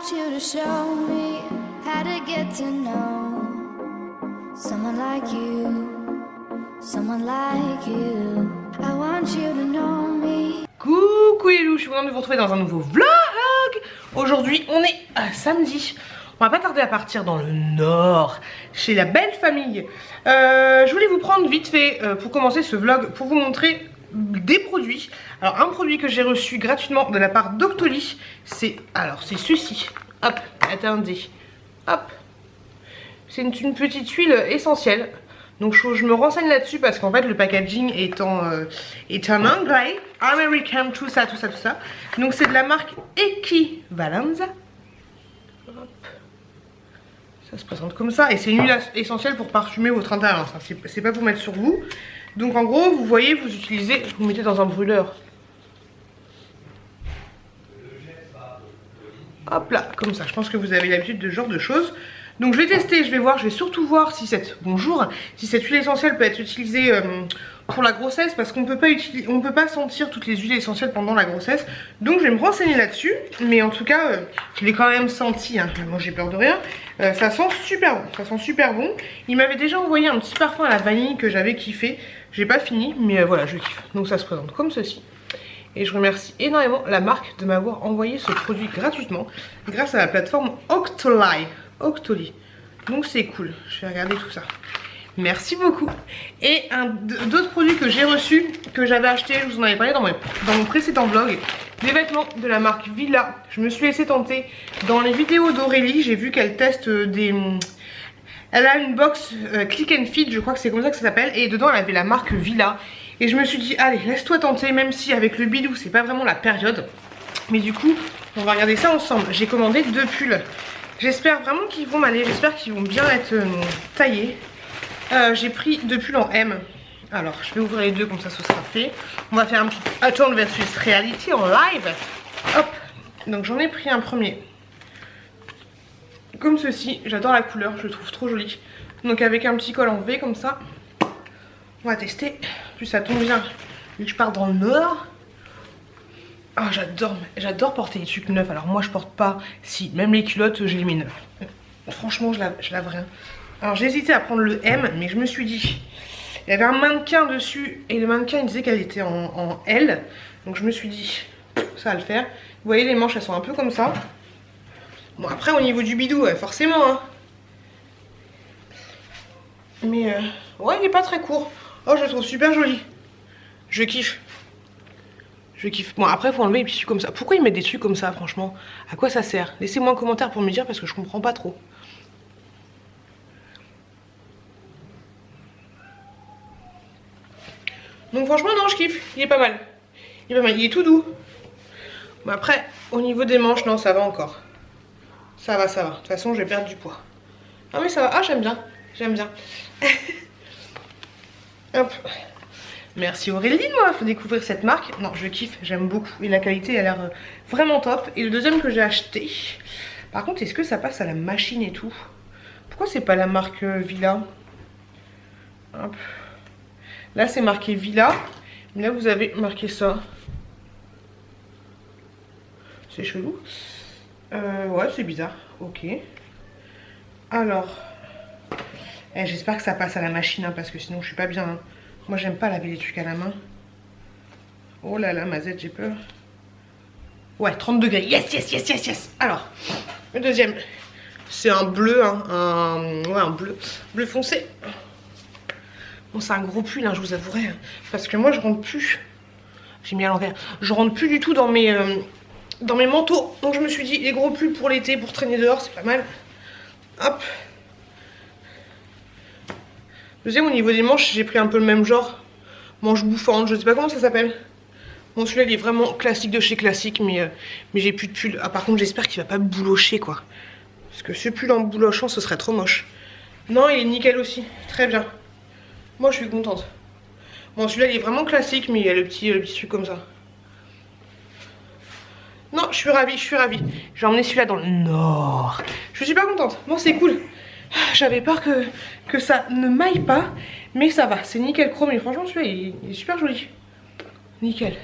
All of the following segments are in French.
want you to show me how to get to know someone like you, someone like you. I want you to know me. Coucou les loups, je suis contente de vous retrouver dans un nouveau vlog. Aujourd'hui on est samedi. On va pas tarder à partir dans le nord, chez la belle famille. Je voulais vous prendre vite fait pour commencer ce vlog, pour vous montrer des produits. Alors un produit que j'ai reçu gratuitement de la part d'Octoly, c'est ceci. Hop, attendez. Hop. C'est une petite huile essentielle. Donc je me renseigne là-dessus parce qu'en fait le packaging est en anglais, American, tout ça. Donc c'est de la marque Equivalenza. Hop. Ça se présente comme ça et c'est une huile essentielle pour parfumer votre intérieur. C'est pas pour mettre sur vous. Donc en gros vous voyez, vous utilisez, vous mettez dans un brûleur. Hop là, comme ça. Je pense que vous avez l'habitude de ce genre de choses. Donc je vais tester, je vais surtout voir si cette huile essentielle peut être utilisée pour la grossesse, parce qu'on peut pas sentir toutes les huiles essentielles pendant la grossesse. Donc je vais me renseigner là-dessus, mais en tout cas je l'ai quand même senti, hein. Moi j'ai peur de rien. Ça sent super bon, Il m'avait déjà envoyé un petit parfum à la vanille que j'avais kiffé. J'ai pas fini, mais voilà, je kiffe. Donc ça se présente comme ceci. Et je remercie énormément la marque de m'avoir envoyé ce produit gratuitement grâce à la plateforme Octoly. Donc c'est cool, je vais regarder tout ça. Merci beaucoup. Et d'autres produits que j'ai reçus, que j'avais acheté, je vous en avais parlé dans mon précédent vlog, des vêtements de la marque Villa. Je me suis laissé tenter. Dans les vidéos d'Aurélie, j'ai vu qu'elle teste elle a une box Click and Fit, je crois que c'est comme ça que ça s'appelle. Et dedans elle avait la marque Villa. Et je me suis dit, allez, laisse-toi tenter, même si avec le bidou c'est pas vraiment la période. Mais du coup, on va regarder ça ensemble. J'ai commandé 2 pulls. J'espère vraiment qu'ils vont m'aller, j'espère qu'ils vont bien être taillés. J'ai pris 2 pulls en M. Alors, je vais ouvrir les deux, comme ça ce sera fait. On va faire un petit Attend versus Reality en live. Hop, donc j'en ai pris un premier. Comme ceci, j'adore la couleur, je le trouve trop joli. Donc avec un petit col en V comme ça. On va tester. En plus ça tombe bien, vu que je pars dans le nord. Ah, j'adore porter des trucs neufs. Alors moi je porte pas, si, même les culottes je les mets neufs. Franchement je lave rien. Alors j'ai hésité à prendre le M, mais je me suis dit, il y avait un mannequin dessus et le mannequin il disait qu'elle était en L. Donc je me suis dit, ça va le faire. Vous voyez les manches elles sont un peu comme ça. Bon après au niveau du bidou, forcément hein. Mais ouais, il est pas très court. Oh, je le trouve super joli. Je kiffe. Bon après il faut enlever les petits trucs comme ça. Pourquoi ils mettent des trucs comme ça franchement? À quoi ça sert? Laissez-moi un commentaire pour me dire parce que je comprends pas trop. Donc franchement non, je kiffe. Il est pas mal. Il est tout doux. Bon après au niveau des manches, non ça va encore. Ça va. De toute façon je vais perdre du poids. Ah mais ça va. Ah j'aime bien. Hop. Merci Aurélie de m'avoir fait découvrir cette marque. Non, je kiffe, j'aime beaucoup. Et la qualité a l'air vraiment top. Et le deuxième que j'ai acheté. Par contre, est-ce que ça passe à la machine et tout? Pourquoi c'est pas la marque Villa? Hop. Là, c'est marqué Villa. Mais là, vous avez marqué ça. C'est chelou. Ouais, c'est bizarre. Ok. Alors. J'espère que ça passe à la machine, hein, parce que sinon, je suis pas bien. Hein. Moi j'aime pas laver les trucs à la main. Oh là là, Mazette, j'ai peur. Ouais, 30 degrés. Yes. Alors, le deuxième, c'est un bleu, hein, un bleu foncé. Bon, c'est un gros pull, hein, je vous avouerai. Hein, parce que moi je rentre plus. J'ai mis à l'envers. Je rentre plus du tout dans mes manteaux. Donc je me suis dit, les gros pulls pour l'été, pour traîner dehors, c'est pas mal. Hop. Deuxième, au niveau des manches, j'ai pris un peu le même genre. Manche bouffante, je sais pas comment ça s'appelle. Bon, celui-là, il est vraiment classique de chez classique, mais j'ai plus de pull. Ah, par contre, j'espère qu'il va pas boulocher, quoi. Parce que ce pull en boulochant, ce serait trop moche. Non, il est nickel aussi. Très bien. Moi, je suis contente. Bon, celui-là, il est vraiment classique, mais il y a le petit truc comme ça. Non, je suis ravie. J'ai emmené celui-là dans le nord. Je suis super contente. Bon, c'est cool. J'avais peur que ça ne m'aille pas, mais ça va, c'est nickel chrome et franchement celui-là il est super joli. Nickel.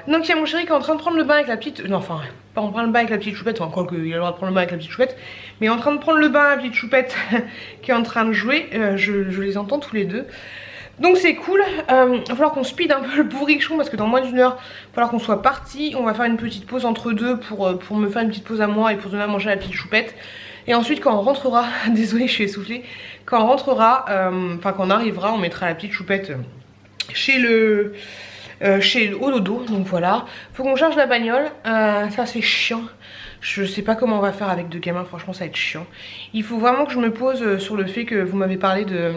Donc il y a mon chéri qui est en train de prendre le bain avec la petite... Non, enfin, pas en train de bain avec la petite choupette, enfin, quoi qu'il ait le droit de prendre le bain avec la petite choupette. Mais en train de prendre le bain avec la petite choupette qui est en train de jouer. Je les entends tous les deux. Donc c'est cool. Il va falloir qu'on speed un peu le bourrichon parce que dans moins d'1 heure, il va falloir qu'on soit parti. On va faire une petite pause entre deux pour me faire une petite pause à moi et pour donner à manger à la petite choupette. Et ensuite quand on rentrera, désolée je suis essoufflée, quand on rentrera, enfin quand on arrivera, on mettra la petite choupette au dodo, donc voilà. Faut qu'on charge la bagnole, ça c'est chiant. Je sais pas comment on va faire avec 2 gamins, franchement ça va être chiant. Il faut vraiment que je me pose sur le fait que vous m'avez parlé de...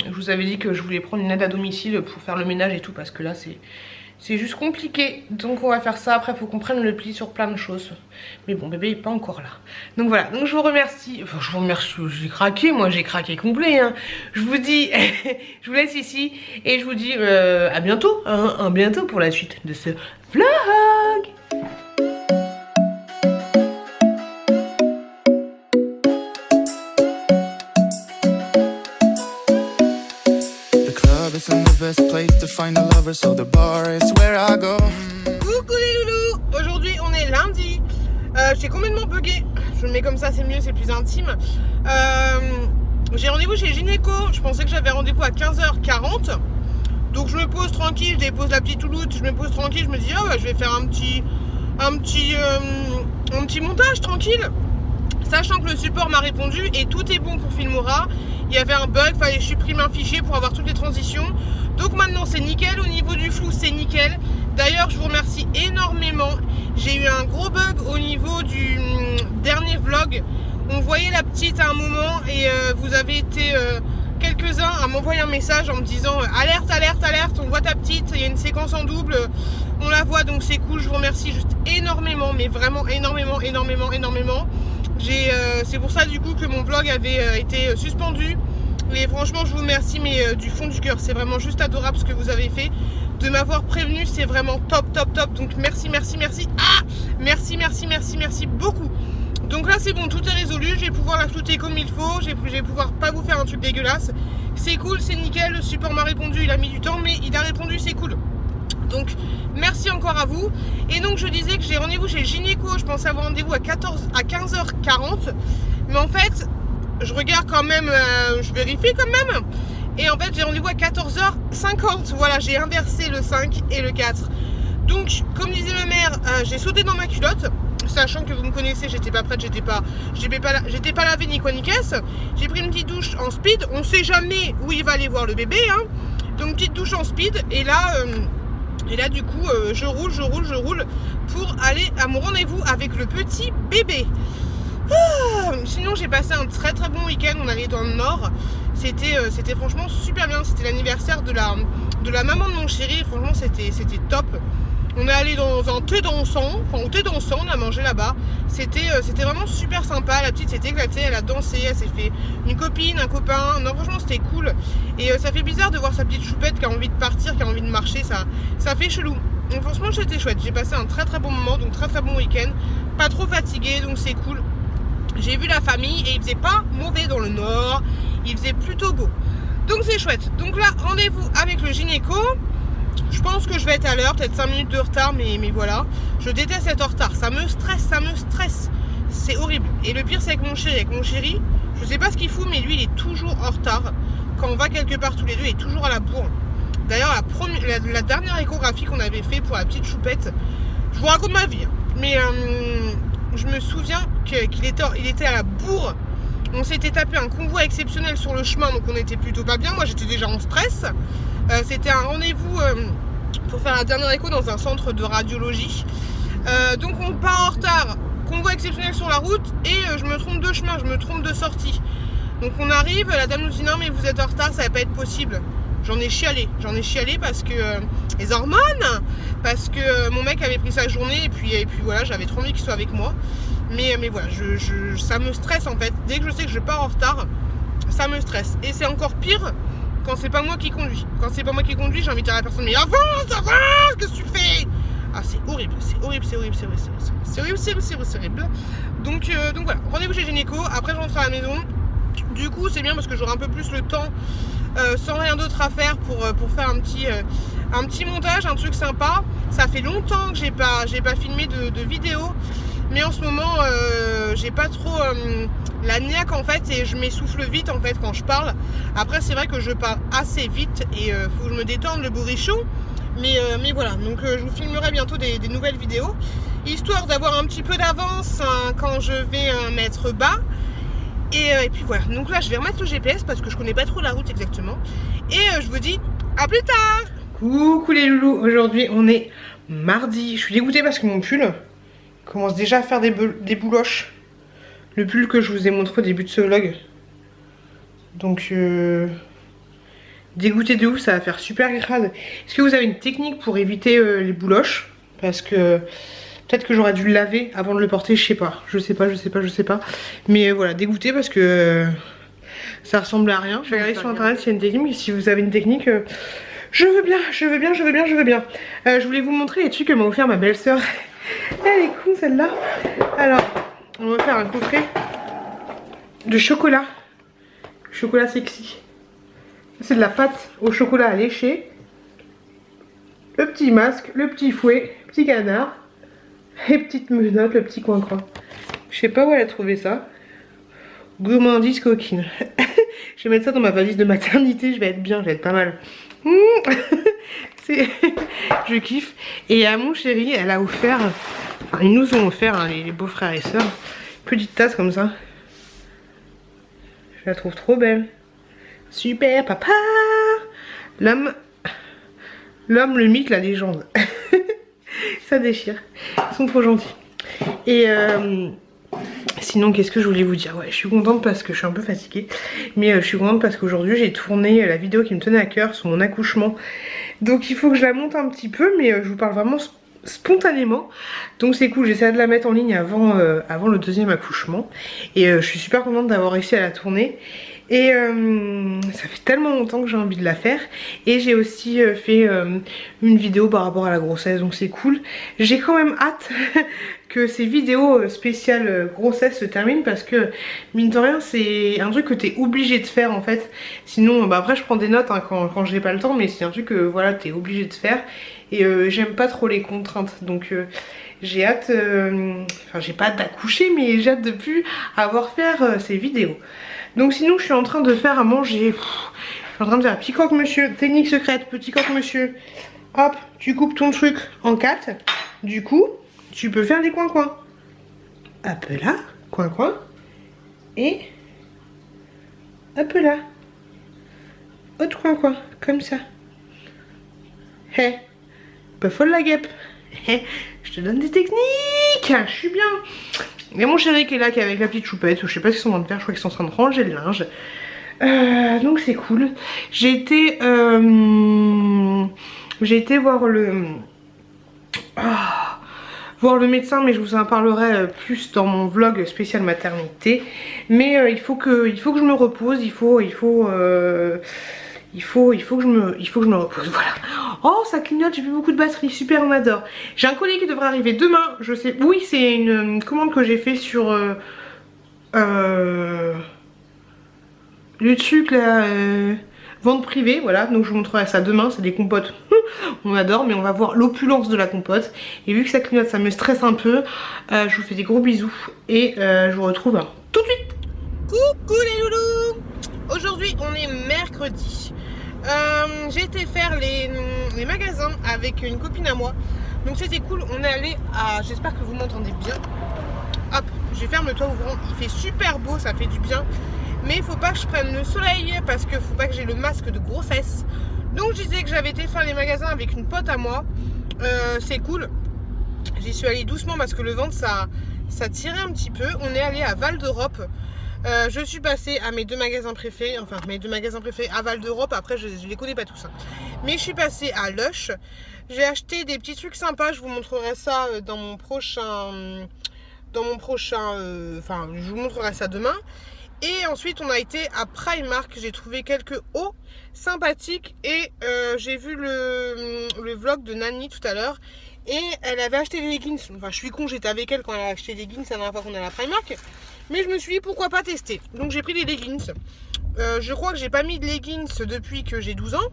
Je vous avais dit que je voulais prendre une aide à domicile pour faire le ménage et tout, parce que là c'est juste compliqué. Donc on va faire ça, après il faut qu'on prenne le pli sur plein de choses. Mais bon, bébé est pas encore là. Donc voilà, donc je vous remercie. Enfin je vous remercie, j'ai craqué, moi j'ai craqué complet hein. Je vous dis, je vous laisse ici et je vous dis à bientôt, hein, à bientôt pour la suite de ce vlog. Isn't the best place to find a lover, so the bar is where I go. Coucou les loulous, aujourd'hui on est lundi. J'ai complètement bugué. Je le mets comme ça, c'est mieux, c'est plus intime. J'ai rendez-vous chez gynéco. Je pensais que j'avais rendez-vous à 15h40. Donc je me pose tranquille, je dépose la petite touloute, je me pose tranquille, je me dis oh bah, je vais faire un petit montage tranquille. Sachant que le support m'a répondu et tout est bon pour Filmora. Il y avait un bug, fallait supprimer un fichier pour avoir toutes les transitions. Donc maintenant c'est nickel, au niveau du flou c'est nickel. D'ailleurs je vous remercie énormément. J'ai eu un gros bug au niveau du dernier vlog. On voyait la petite à un moment et vous avez été quelques-uns à m'envoyer un message en me disant alerte, alerte, alerte, on voit ta petite, il y a une séquence en double, on la voit donc c'est cool. Je vous remercie juste énormément, mais vraiment énormément, énormément, énormément. C'est pour ça du coup que mon vlog avait été suspendu et franchement je vous remercie mais du fond du cœur, c'est vraiment juste adorable ce que vous avez fait de m'avoir prévenu, c'est vraiment top top top, donc merci merci merci, merci merci merci merci beaucoup. Donc là c'est bon, tout est résolu, je vais pouvoir la flouter comme il faut, je vais pouvoir pas vous faire un truc dégueulasse, c'est cool, c'est nickel, le support m'a répondu, il a mis du temps mais il a répondu, c'est cool. Donc merci encore à vous. Et donc je disais que j'ai rendez-vous chez gynéco. Je pensais avoir rendez-vous à 15h40. Mais en fait je regarde quand même, je vérifie quand même. Et en fait j'ai rendez-vous à 14h50. Voilà, j'ai inversé le 5 et le 4. Donc comme disait ma mère, j'ai sauté dans ma culotte. Sachant que vous me connaissez, j'étais pas prête, j'étais pas lavée ni quoi ni caisse. J'ai pris une petite douche en speed. On sait jamais où il va aller voir le bébé hein. Donc petite douche en speed. Et là du coup je roule pour aller à mon rendez-vous avec le petit bébé. Sinon j'ai passé un très très bon week-end. On allait dans le nord. C'était franchement super bien. C'était l'anniversaire de la maman de mon chéri. Franchement c'était top. On est allé dans un thé dansant. Enfin au thé dansant on a mangé là-bas. C'était vraiment super sympa. La petite s'est éclatée, elle a dansé, elle s'est fait une copine, un copain. Non franchement c'était cool. Et ça fait bizarre de voir sa petite choupette qui a envie de partir, qui a envie de marcher. Ça fait chelou. Donc franchement c'était chouette. J'ai passé un très très bon moment. Donc très très bon week-end. Pas trop fatigué donc c'est cool. J'ai vu la famille et il faisait pas mauvais dans le nord. Il faisait plutôt beau. Donc c'est chouette. Donc là rendez-vous avec le gynéco. Je pense que je vais être à l'heure, peut-être 5 minutes de retard, mais voilà. Je déteste être en retard, ça me stresse. C'est horrible. Et le pire c'est avec mon chéri, je sais pas ce qu'il fout, mais lui il est toujours en retard. Quand on va quelque part tous les deux, il est toujours à la bourre. D'ailleurs la dernière échographie qu'on avait fait pour la petite choupette, je vous raconte ma vie, mais je me souviens qu'il était à la bourre. On s'était tapé un convoi exceptionnel sur le chemin, donc on était plutôt pas bien. Moi j'étais déjà en stress. C'était un rendez-vous pour faire la dernière écho dans un centre de radiologie. Donc on part en retard, convoi exceptionnel sur la route et je me trompe de chemin, je me trompe de sortie. Donc on arrive, la dame nous dit non mais vous êtes en retard, ça va pas être possible. J'en ai chialé parce que les hormones, parce que mon mec avait pris sa journée et puis voilà, j'avais trop envie qu'il soit avec moi. Mais voilà, ça me stresse en fait. Dès que je sais que je pars en retard, ça me stresse. Et c'est encore pire quand c'est pas moi qui conduis. Quand c'est pas moi qui conduis, j'invite à la personne, mais avance, qu'est-ce que tu fais? Ah c'est horrible. Donc voilà, rendez-vous chez gynéco, après je rentre à la maison. Du coup c'est bien parce que j'aurai un peu plus le temps sans rien d'autre à faire pour faire un petit montage, un truc sympa. Ça fait longtemps que j'ai pas filmé de vidéo, mais en ce moment j'ai pas trop la niaque en fait, et je m'essouffle vite en fait quand je parle. Après c'est vrai que je parle assez vite et faut que je me détende le bourrichon, mais voilà, donc je vous filmerai bientôt des nouvelles vidéos, histoire d'avoir un petit peu d'avance quand je vais mettre bas. Et puis voilà, donc là je vais remettre le GPS parce que je connais pas trop la route exactement. Et je vous dis à plus tard. Coucou les loulous, aujourd'hui on est mardi. Je suis dégoûtée parce que mon pull commence déjà à faire des bouloches. Le pull que je vous ai montré au début de ce vlog. Donc dégoûtée de ouf, ça va faire super crade. Est-ce que vous avez une technique pour éviter les bouloches? Parce que peut-être que j'aurais dû le laver avant de le porter, je sais pas. Je sais pas. Mais voilà, dégoûté parce que ça ressemble à rien. Je vais regarder sur internet s'il y a une technique. Si vous avez une technique, je veux bien. Je voulais vous montrer les trucs que m'a offert ma belle-sœur. Elle est con celle-là. Alors, on va faire un coffret de chocolat. Chocolat sexy. C'est de la pâte au chocolat à lécher. Le petit masque, le petit fouet, petit canard. Les petites menottes, le petit coin-coin. Je sais pas où elle a trouvé ça. Gourmandise coquine. Je vais mettre ça dans ma valise de maternité. Je vais être bien, je vais être pas mal. Je kiffe. Et à mon chéri, elle a offert. Enfin, ils nous ont offert, hein, les beaux-frères et sœurs, petite tasse comme ça. Je la trouve trop belle. Super, papa. L'homme, le mythe, la légende. Ça déchire. Ils sont trop gentils. Et sinon, qu'est-ce que je voulais vous dire? Ouais, je suis contente parce que je suis un peu fatiguée. Mais je suis contente parce qu'aujourd'hui, j'ai tourné la vidéo qui me tenait à cœur sur mon accouchement. Donc il faut que je la monte un petit peu. Mais je vous parle vraiment spontanément. Donc c'est cool, j'essaie de la mettre en ligne avant le deuxième accouchement. Et je suis super contente d'avoir réussi à la tourner. Et ça fait tellement longtemps que j'ai envie de la faire. Et j'ai aussi fait une vidéo par rapport à la grossesse, donc c'est cool. J'ai quand même hâte que ces vidéos spéciales grossesse se terminent, parce que mine de rien c'est un truc que t'es obligé de faire en fait. Sinon bah après je prends des notes hein, quand j'ai pas le temps, mais c'est un truc que voilà t'es obligé de faire. Et j'aime pas trop les contraintes, donc j'ai hâte, enfin j'ai pas hâte d'accoucher, mais j'ai hâte de plus avoir faire ces vidéos. Donc sinon je suis en train de faire à manger. Je suis en train de faire petit croque-monsieur. Technique secrète, petit croque-monsieur. Hop, tu coupes ton truc en 4. Du coup, tu peux faire des coins-coins. Hop là, coin-coin. Et hop là. Autre coin-coin, comme ça. Hé, pas folle la guêpe. Hé, je te donne des techniques. Je suis bien. Il y a mon chéri qui est là, qui est avec la petite choupette. Je sais pas ce qu'ils sont en train de faire, je crois qu'ils sont en train de ranger le linge. Donc c'est cool. J'ai été voir le médecin, mais je vous en parlerai plus dans mon vlog spécial maternité. Mais il faut que je me repose, il faut que je me repose, voilà. Oh ça clignote, j'ai plus beaucoup de batterie, super, on adore. J'ai un colis qui devrait arriver demain, je sais, oui c'est une commande que j'ai fait sur le truc là, vente privée, voilà, donc je vous montrerai ça demain, c'est des compotes, on adore, mais on va voir l'opulence de la compote. Et vu que ça clignote, ça me stresse un peu, je vous fais des gros bisous et je vous retrouve tout de suite. Coucou les loulous. Aujourd'hui on est mercredi. J'ai été faire les magasins avec une copine à moi. Donc c'était cool, on est allé à... J'espère que vous m'entendez bien. Hop, je ferme le toit ouvrant, il fait super beau, ça fait du bien. Mais il faut pas que je prenne le soleil parce que faut pas que j'ai le masque de grossesse. Donc je disais que j'avais été faire les magasins avec une pote à moi. C'est cool. J'y suis allée doucement parce que le ventre ça tirait un petit peu. On est allé à Val d'Europe. Je suis passée à mes deux magasins préférés, enfin mes deux magasins préférés à Val d'Europe. Après je les connais pas tous hein. Mais je suis passée à Lush. J'ai acheté des petits trucs sympas, je vous montrerai ça dans mon prochain enfin je vous montrerai ça demain. Et ensuite on a été à Primark, j'ai trouvé quelques hauts sympathiques. Et j'ai vu le vlog de Nani tout à l'heure. Et elle avait acheté des leggings. Enfin, je suis con, j'étais avec elle quand elle a acheté des leggings la dernière fois qu'on est à la Primark. Mais je me suis dit pourquoi pas tester. Donc j'ai pris des leggings. Je crois que j'ai pas mis de leggings depuis que j'ai 12 ans.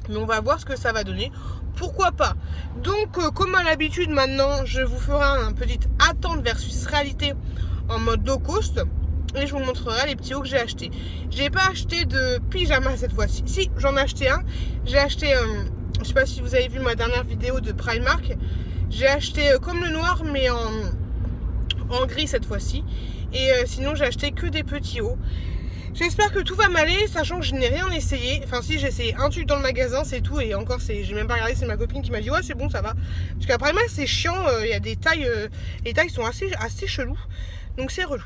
Mais on va voir ce que ça va donner. Pourquoi pas. Donc comme à l'habitude maintenant, je vous ferai un petit attente versus réalité en mode low cost. Et je vous montrerai les petits hauts que j'ai achetés. J'ai pas acheté de pyjama cette fois-ci. Si, j'en ai acheté un. J'ai acheté, je sais pas si vous avez vu ma dernière vidéo de Primark. J'ai acheté comme le noir mais en gris cette fois-ci. Et sinon j'ai acheté que des petits hauts. J'espère que tout va m'aller, sachant que je n'ai rien essayé. Enfin si, j'ai essayé un truc dans le magasin, c'est tout. Et encore, j'ai même pas regardé, c'est ma copine qui m'a dit ouais c'est bon, ça va. Parce qu'après moi c'est chiant, il y a des tailles, les tailles sont assez chelous. Donc c'est relou.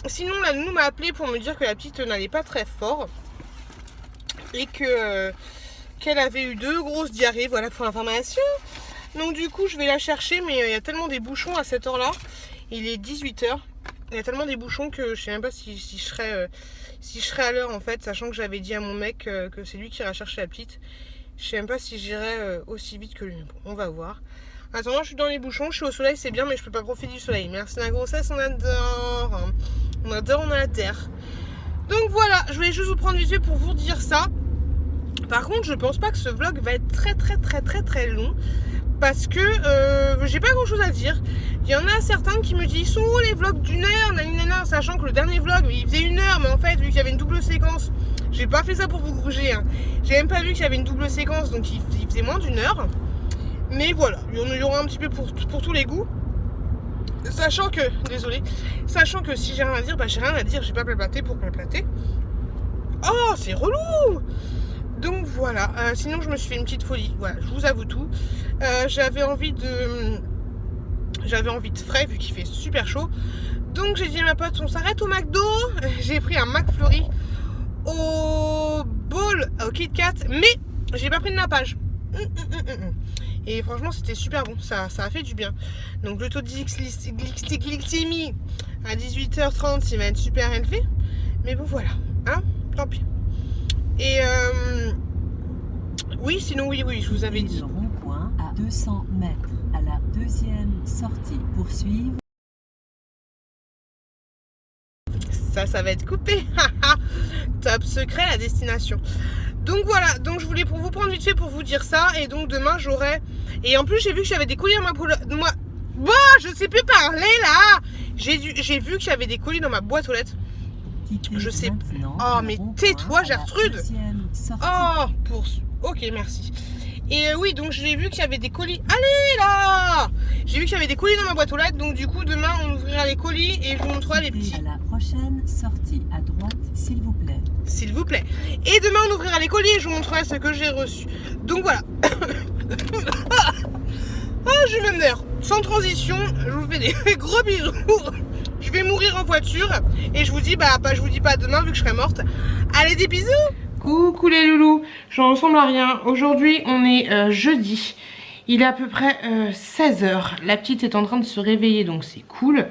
Sinon la nounou m'a appelé pour me dire que la petite n'allait pas très fort. Et qu'elle avait eu 2 grosses diarrhées, voilà pour l'information. Donc du coup je vais la chercher, mais il y a tellement des bouchons à cette heure là. Il est 18h. Il y a tellement des bouchons que je sais même pas si je serais à l'heure en fait, sachant que j'avais dit à mon mec que c'est lui qui ira chercher la petite. Je sais même pas si j'irai aussi vite que lui. Bon, on va voir. Attends, je suis dans les bouchons, je suis au soleil, c'est bien, mais je peux pas profiter du soleil. Merci la grossesse, on adore. On adore, on adhère. Donc voilà, je voulais juste vous prendre vite fait pour vous dire ça. Par contre, je pense pas que ce vlog va être très long. Parce que j'ai pas grand chose à dire. Il y en a certains qui me disent sont où les vlogs d'une heure, nanana, sachant que le dernier vlog il faisait 1 heure, mais en fait vu qu'il y avait une double séquence, j'ai pas fait ça pour vous gruger, hein. J'ai même pas vu qu'il y avait une double séquence, donc il faisait moins d'1 heure. Mais voilà, il y aura un petit peu pour tous les goûts. Sachant que, désolé, sachant que si j'ai rien à dire, bah j'ai rien à dire, j'ai pas blablaté pour blablater. Oh c'est relou. Donc voilà, sinon je me suis fait une petite folie, voilà, je vous avoue tout. J'avais envie de frais vu qu'il fait super chaud. Donc j'ai dit à ma pote, on s'arrête au McDo. J'ai pris un McFlurry au bowl, au Kit Kat, mais j'ai pas pris de nappage. Et franchement c'était super bon, ça a fait du bien. Donc le taux de glycémie à 18h30 il va être super élevé. Mais bon voilà, hein, tant pis. Et oui, sinon oui, je vous avais dit. Le rond-point à 200 mètres à la deuxième sortie. Poursuivre. Ça va être coupé. Top secret la destination. Donc voilà, donc je voulais pour vous prendre vite fait pour vous dire ça. Et donc demain j'aurai. Et en plus j'ai vu que j'avais des colis dans ma boîte. Bon, je sais plus parler là. J'ai vu que j'avais des colis dans ma boîte aux lettres. Je sais. Oh mais tais-toi Gertrude. Oh pour. Ok merci. Et oui donc j'ai vu qu'il y avait des colis. Allez là. J'ai vu qu'il y avait des colis dans ma boîte aux lettres. Donc du coup demain on ouvrira les colis et je vous montrerai les petits. À la prochaine sortie à droite s'il vous plaît. S'il vous plaît. Et demain on ouvrira les colis et je vous montrerai ce que j'ai reçu. Donc voilà. Ah je me meurs. Sans transition, je vous fais des gros bisous. Je vais mourir en voiture et je vous dis je vous dis pas demain vu que je serai morte. Allez des bisous. Coucou les loulous, je ressemble à rien. Aujourd'hui on est jeudi. Il est à peu près 16h. La petite est en train de se réveiller donc c'est cool.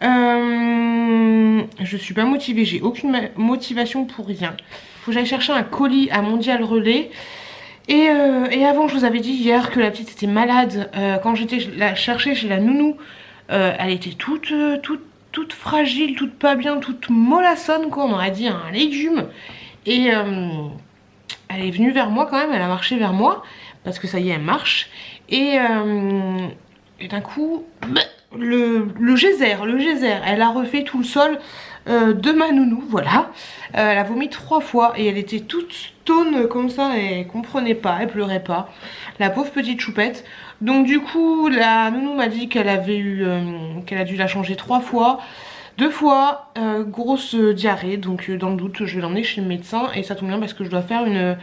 Je suis pas motivée, j'ai aucune motivation pour rien. Faut que j'aille chercher un colis à Mondial Relais. Et avant je vous avais dit hier que la petite était malade. Quand j'étais la chercher chez la nounou, elle était toute fragile, toute pas bien, toute mollassonne quoi, on aurait dit un légume. Et elle est venue vers moi quand même, elle a marché vers moi, parce que ça y est elle marche. Et d'un coup, le geyser, elle a refait tout le sol de ma nounou, voilà. Elle a vomi 3 fois et elle était toute stone comme ça, elle comprenait pas, elle pleurait pas. La pauvre petite choupette. Donc du coup, la nounou m'a dit qu'elle avait eu, qu'elle a dû la changer 3 fois. 2 fois, grosse diarrhée, donc dans le doute je vais l'emmener chez le médecin et ça tombe bien parce que je dois faire une...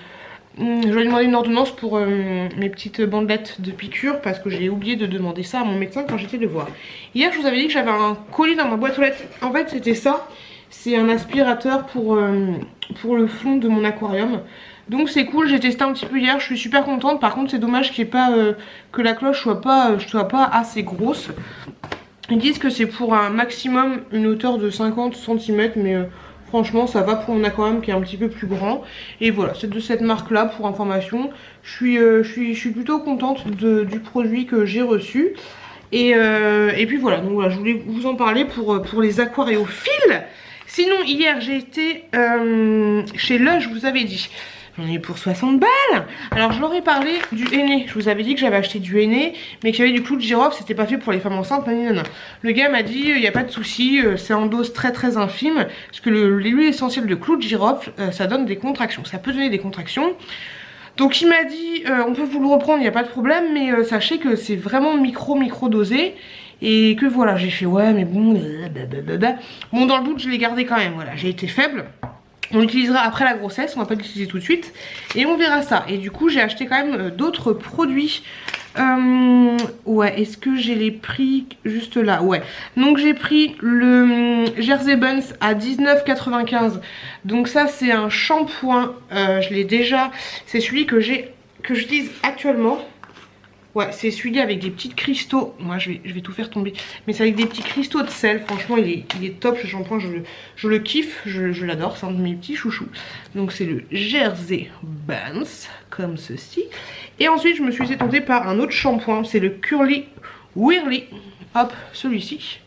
je vais demander une ordonnance pour mes petites bandelettes de piqûres parce que j'ai oublié de demander ça à mon médecin quand j'étais le voir. Hier je vous avais dit que j'avais un colis dans ma boîte aux lettres, en fait c'était ça, c'est un aspirateur pour le fond de mon aquarium. Donc c'est cool, j'ai testé un petit peu hier, je suis super contente, par contre c'est dommage qu'il y ait pas, que la cloche soit pas assez grosse. Ils disent que c'est pour un maximum une hauteur de 50 cm mais Franchement, ça va pour mon aquarium qui est un petit peu plus grand. Et voilà, c'est de cette marque-là pour information. Je suis plutôt contente du produit que j'ai reçu. Et puis voilà, donc voilà, je voulais vous en parler pour les aquariophiles. Sinon, hier, j'ai été chez Lush, je vous avais dit. J'en ai eu pour 60 balles. Alors je leur ai parlé du henné. Je vous avais dit que j'avais acheté du henné, mais qu'il y avait du clou de girofle, c'était pas fait pour les femmes enceintes. Nanana. Le gars m'a dit il n'y a pas de souci, c'est en dose très très infime, parce que l'huile essentielle de clou de girofle, ça donne des contractions, ça peut donner des contractions. Donc il m'a dit on peut vous le reprendre, il n'y a pas de problème, mais sachez que c'est vraiment micro dosé. Et que voilà, j'ai fait ouais mais bon, bon dans le doute je l'ai gardé quand même, voilà, j'ai été faible. On l'utilisera après la grossesse, on va pas l'utiliser tout de suite. Et on verra ça. Et du coup j'ai acheté quand même d'autres produits. Ouais, est-ce que j'ai les prix juste là? Ouais. Donc j'ai pris le Jersey Buns à 19,95. Donc ça c'est un shampoing. Je l'ai déjà. C'est celui que j'utilise actuellement. Ouais, c'est celui-là avec des petits cristaux. Moi, je vais tout faire tomber. Mais c'est avec des petits cristaux de sel. Franchement, il est top ce shampoing. Je le kiffe. Je l'adore. C'est un de mes petits chouchous. Donc, c'est le Jersey Buns. Comme ceci. Et ensuite, je me suis laissée tenter par un autre shampoing. C'est le Curly Wurly. Hop, celui-ci.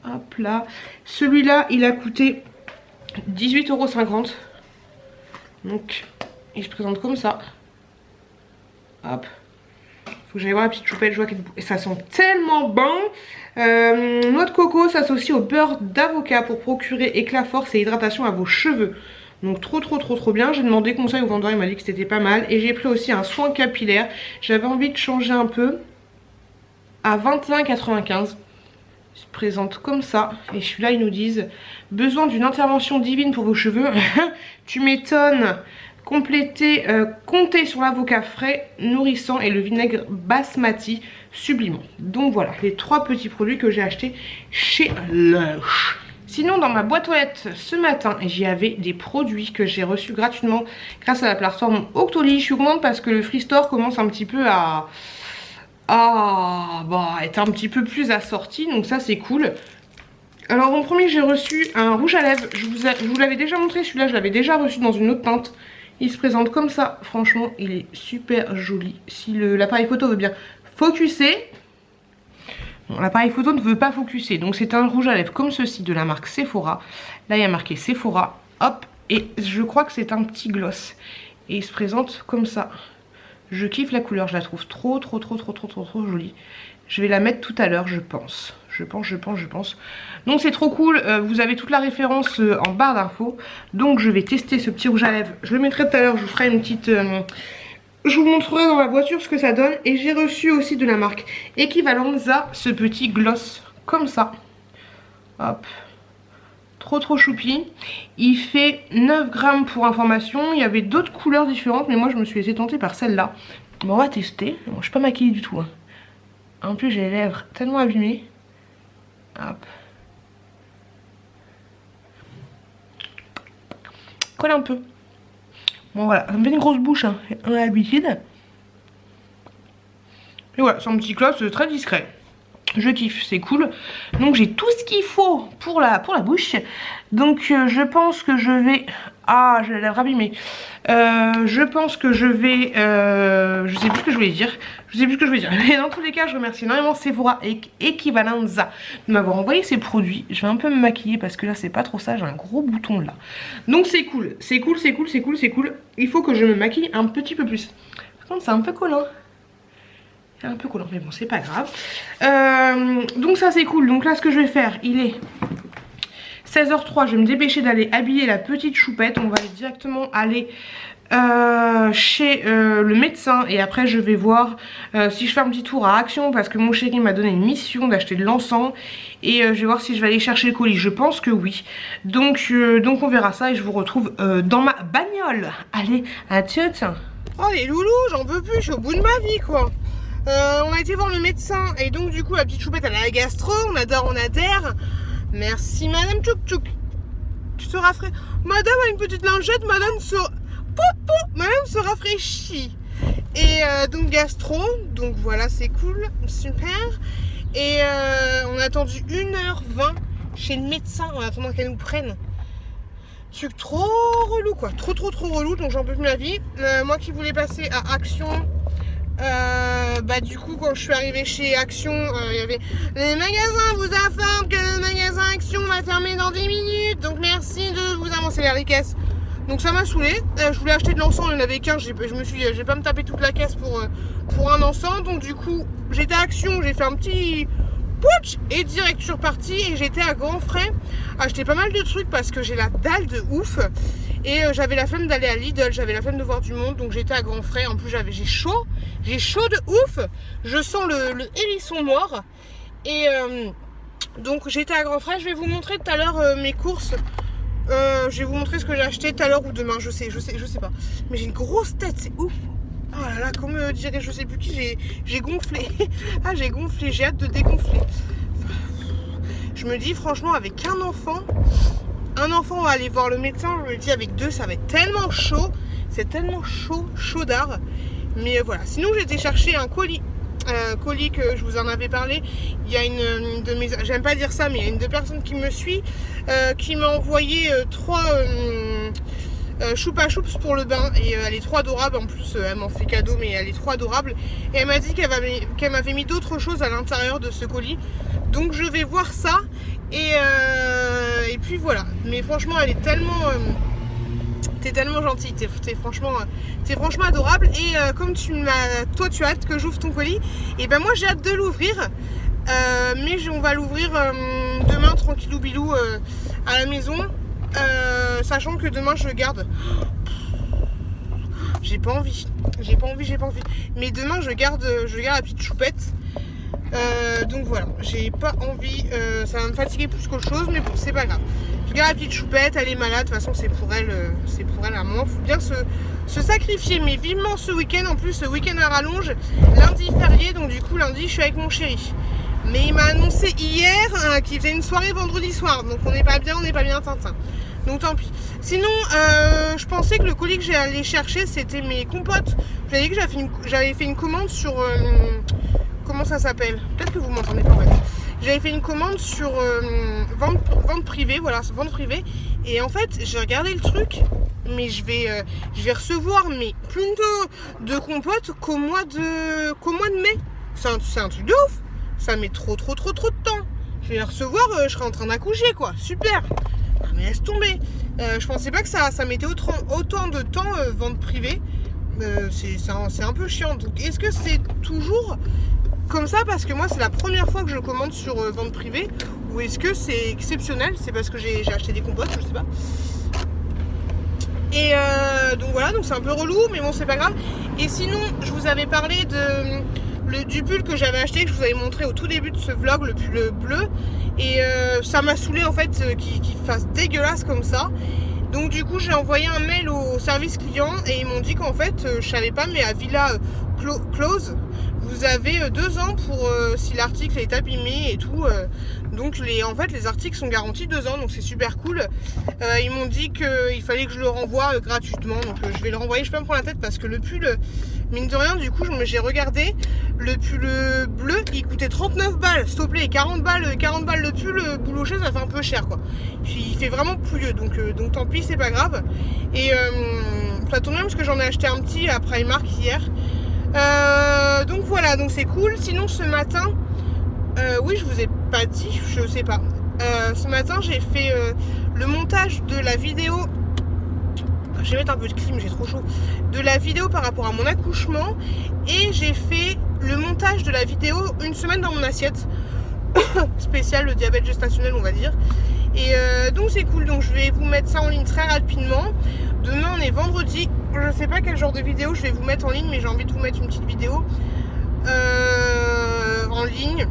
Hop là. Celui-là, il a coûté 18,50 €. Donc, il se présente comme ça. Hop. Faut que j'aille voir la petite choupette, je vois et ça sent tellement bon. Noix de coco s'associe au beurre d'avocat pour procurer éclat, force et hydratation à vos cheveux. Donc trop bien. J'ai demandé conseil au vendeur, il m'a dit que c'était pas mal. Et j'ai pris aussi un soin capillaire. J'avais envie de changer un peu. À 21,95 €. Il se présente comme ça. Et celui-là ils nous disent besoin d'une intervention divine pour vos cheveux. Tu m'étonnes. Comptez sur l'avocat frais, nourrissant et le vinaigre basmati sublimant. Donc voilà, les 3 petits produits que j'ai achetés chez Lush. Sinon dans ma boîte aux lettres ce matin, j'y avais des produits que j'ai reçus gratuitement grâce à la plateforme Octoly. Je suis contente parce que le Free Store commence un petit peu à être un petit peu plus assorti, donc ça c'est cool. Alors en premier j'ai reçu un rouge à lèvres, je vous l'avais déjà montré, celui-là je l'avais déjà reçu dans une autre teinte. Il se présente comme ça, franchement il est super joli. Si l'appareil photo veut bien focuser. Bon, l'appareil photo ne veut pas focuser, donc c'est un rouge à lèvres comme ceci de la marque Sephora. Là il y a marqué Sephora, hop, et je crois que c'est un petit gloss. Et il se présente comme ça. Je kiffe la couleur, je la trouve trop jolie. Je vais la mettre tout à l'heure je pense. Je pense. Donc c'est trop cool, vous avez toute la référence en barre d'infos. Donc je vais tester ce petit rouge à lèvres. Je le mettrai tout à l'heure, je vous ferai une petite... je vous montrerai dans la voiture ce que ça donne. Et j'ai reçu aussi de la marque Equivalenza ce petit gloss comme ça. Hop. Trop choupi. Il fait 9 grammes pour information. Il y avait d'autres couleurs différentes, mais moi je me suis laissée tenter par celle-là. Bon, on va tester. Bon, je suis pas maquillée du tout. Hein. En plus j'ai les lèvres tellement abîmées. Hop. Colle un peu. Bon voilà, ça me fait une grosse bouche, hein, on a l'habitude. Et voilà, c'est un petit gloss très discret. Je kiffe, c'est cool. Donc j'ai tout ce qu'il faut pour la bouche. Donc je pense que je vais... Ah, j'ai les lèvres abîmées. Je pense que je vais... je sais plus ce que je voulais dire. Mais dans tous les cas, je remercie énormément Sephora et Equivalenza de m'avoir envoyé ces produits. Je vais un peu me maquiller parce que là, c'est pas trop ça. J'ai un gros bouton là. Donc c'est cool. C'est cool. Il faut que je me maquille un petit peu plus. Par contre, c'est un peu collant. Un peu collant, mais bon, c'est pas grave. Donc ça c'est cool. Donc là ce que je vais faire, il est 16h03, je vais me dépêcher d'aller habiller la petite choupette. On va directement aller chez le médecin. Et après je vais voir si je fais un petit tour à Action, parce que mon chéri m'a donné une mission d'acheter de l'encens. Et je vais voir si je vais aller chercher le colis. Je pense que oui. Donc on verra ça et je vous retrouve dans ma bagnole. Allez, à toutes. Oh les loulous, j'en peux plus, je suis au bout de ma vie quoi. On a été voir le médecin et donc du coup la petite choupette elle a la gastro, on adhère. Merci madame Tchouk Tchouk. Tu te rafraîchis. Madame a une petite lingette, madame se rafraîchit. Et donc gastro, donc voilà c'est cool, super. Et on a attendu 1h20 chez le médecin en attendant qu'elle nous prenne. Truc trop relou quoi, trop relou, donc j'en peux plus ma vie. Moi qui voulais passer à Action, bah du coup quand je suis arrivée chez Action, il y avait les magasins vous informent que le magasin Action va fermer dans 10 minutes, donc merci de vous avancer vers les caisses. Donc ça m'a saoulé. Je voulais acheter de l'encens, il n'y en avait qu'un, je me suis dit je vais pas me taper toute la caisse pour un encens, donc du coup j'étais à Action, j'ai fait un petit pouch et direct je suis repartie et j'étais à grands frais acheter pas mal de trucs parce que j'ai la dalle de ouf et j'avais la flemme d'aller à Lidl, j'avais la flemme de voir du monde, donc j'étais à grands frais. En plus j'ai chaud de ouf, je sens le hérisson mort et donc j'étais à grands frais. Je vais vous montrer tout à l'heure mes courses. Je vais vous montrer ce que j'ai acheté tout à l'heure ou demain, je sais pas, mais j'ai une grosse tête, c'est ouf. Oh là là, comme dirait je sais plus qui, j'ai gonflé. Ah, j'ai gonflé, j'ai hâte de dégonfler. Je me dis franchement, avec un enfant on va aller voir le médecin. Je me dis avec deux ça va être tellement chaud. C'est tellement chaudard. Mais voilà, sinon j'ai été chercher un colis. Colis que je vous en avais parlé. Il y a une de mes, j'aime pas dire ça, mais il y a une de personnes qui me suit qui m'a envoyé 3 choupa choups pour le bain et elle est trop adorable. En plus elle m'en fait cadeau, mais elle est trop adorable et elle m'a dit qu'elle m'avait mis d'autres choses à l'intérieur de ce colis, donc je vais voir ça et puis voilà. Mais franchement elle est tellement t'es tellement gentille, t'es franchement adorable et comme toi tu as hâte que j'ouvre ton colis, et ben moi j'ai hâte de l'ouvrir, mais on va l'ouvrir demain tranquillou bilou à la maison. Sachant que demain je garde, j'ai pas envie, mais demain je garde la petite choupette, donc voilà, j'ai pas envie, ça va me fatiguer plus qu'autre chose, mais bon c'est pas grave, je garde la petite choupette, elle est malade, de toute façon c'est pour elle à un moment, faut bien se sacrifier, mais vivement ce week-end. En plus ce week-end à rallonge, lundi férié, donc du coup lundi je suis avec mon chéri. Mais il m'a annoncé hier qu'il faisait une soirée vendredi soir. Donc on n'est pas bien Tintin. Donc tant pis. Sinon, je pensais que le colis que j'allais chercher, c'était mes compotes. J'avais dit que j'avais fait une commande sur... comment ça s'appelle? Peut-être que vous m'entendez pas en fait. J'avais fait une commande sur vente privée. Voilà, vente privée. Et en fait, j'ai regardé le truc. Mais je vais recevoir plutôt de compotes qu'au mois de mai. C'est un truc de ouf. Ça met trop de temps. Je vais les recevoir, je serai en train d'accoucher quoi. Super. Ah, mais laisse tomber. Je pensais pas que ça mettait autant de temps vente privée. C'est un peu chiant. Donc est-ce que c'est toujours comme ça parce que moi c'est la première fois que je commande sur vente privée, ou est-ce que c'est exceptionnel? C'est parce que j'ai acheté des compotes, je sais pas. Et donc voilà, donc c'est un peu relou, mais bon c'est pas grave. Et sinon je vous avais parlé du pull que j'avais acheté, que je vous avais montré au tout début de ce vlog, le pull bleu, et ça m'a saoulé en fait qu'il fasse dégueulasse comme ça. Donc du coup j'ai envoyé un mail au service client et ils m'ont dit qu'en fait je savais pas, mais à Villa Close vous avez 2 ans pour si l'article est abîmé et tout, donc en fait les articles sont garantis 2 ans, donc c'est super cool. Ils m'ont dit qu'il fallait que je le renvoie gratuitement, donc je vais le renvoyer. Je peux pas me prendre la tête parce que le pull, mine de rien, du coup j'ai regardé, le pull bleu il coûtait 39 balles, s'il te plaît. 40 balles le pull bouloché, ça fait un peu cher quoi. Puis il fait vraiment pouilleux, donc tant pis, c'est pas grave. Et ça tombe bien parce que j'en ai acheté un petit à Primark hier. Donc voilà, donc c'est cool. Sinon ce matin, oui je vous ai pas dit, je sais pas. Ce matin j'ai fait le montage de la vidéo. Je vais mettre un peu de clim, j'ai trop chaud. De la vidéo par rapport à mon accouchement. Et j'ai fait le montage de la vidéo une semaine dans mon assiette. Spécial le diabète gestationnel on va dire. Et donc c'est cool, donc je vais vous mettre ça en ligne très rapidement. Demain on est vendredi. Je sais pas quel genre de vidéo je vais vous mettre en ligne, mais j'ai envie de vous mettre une petite vidéo en ligne.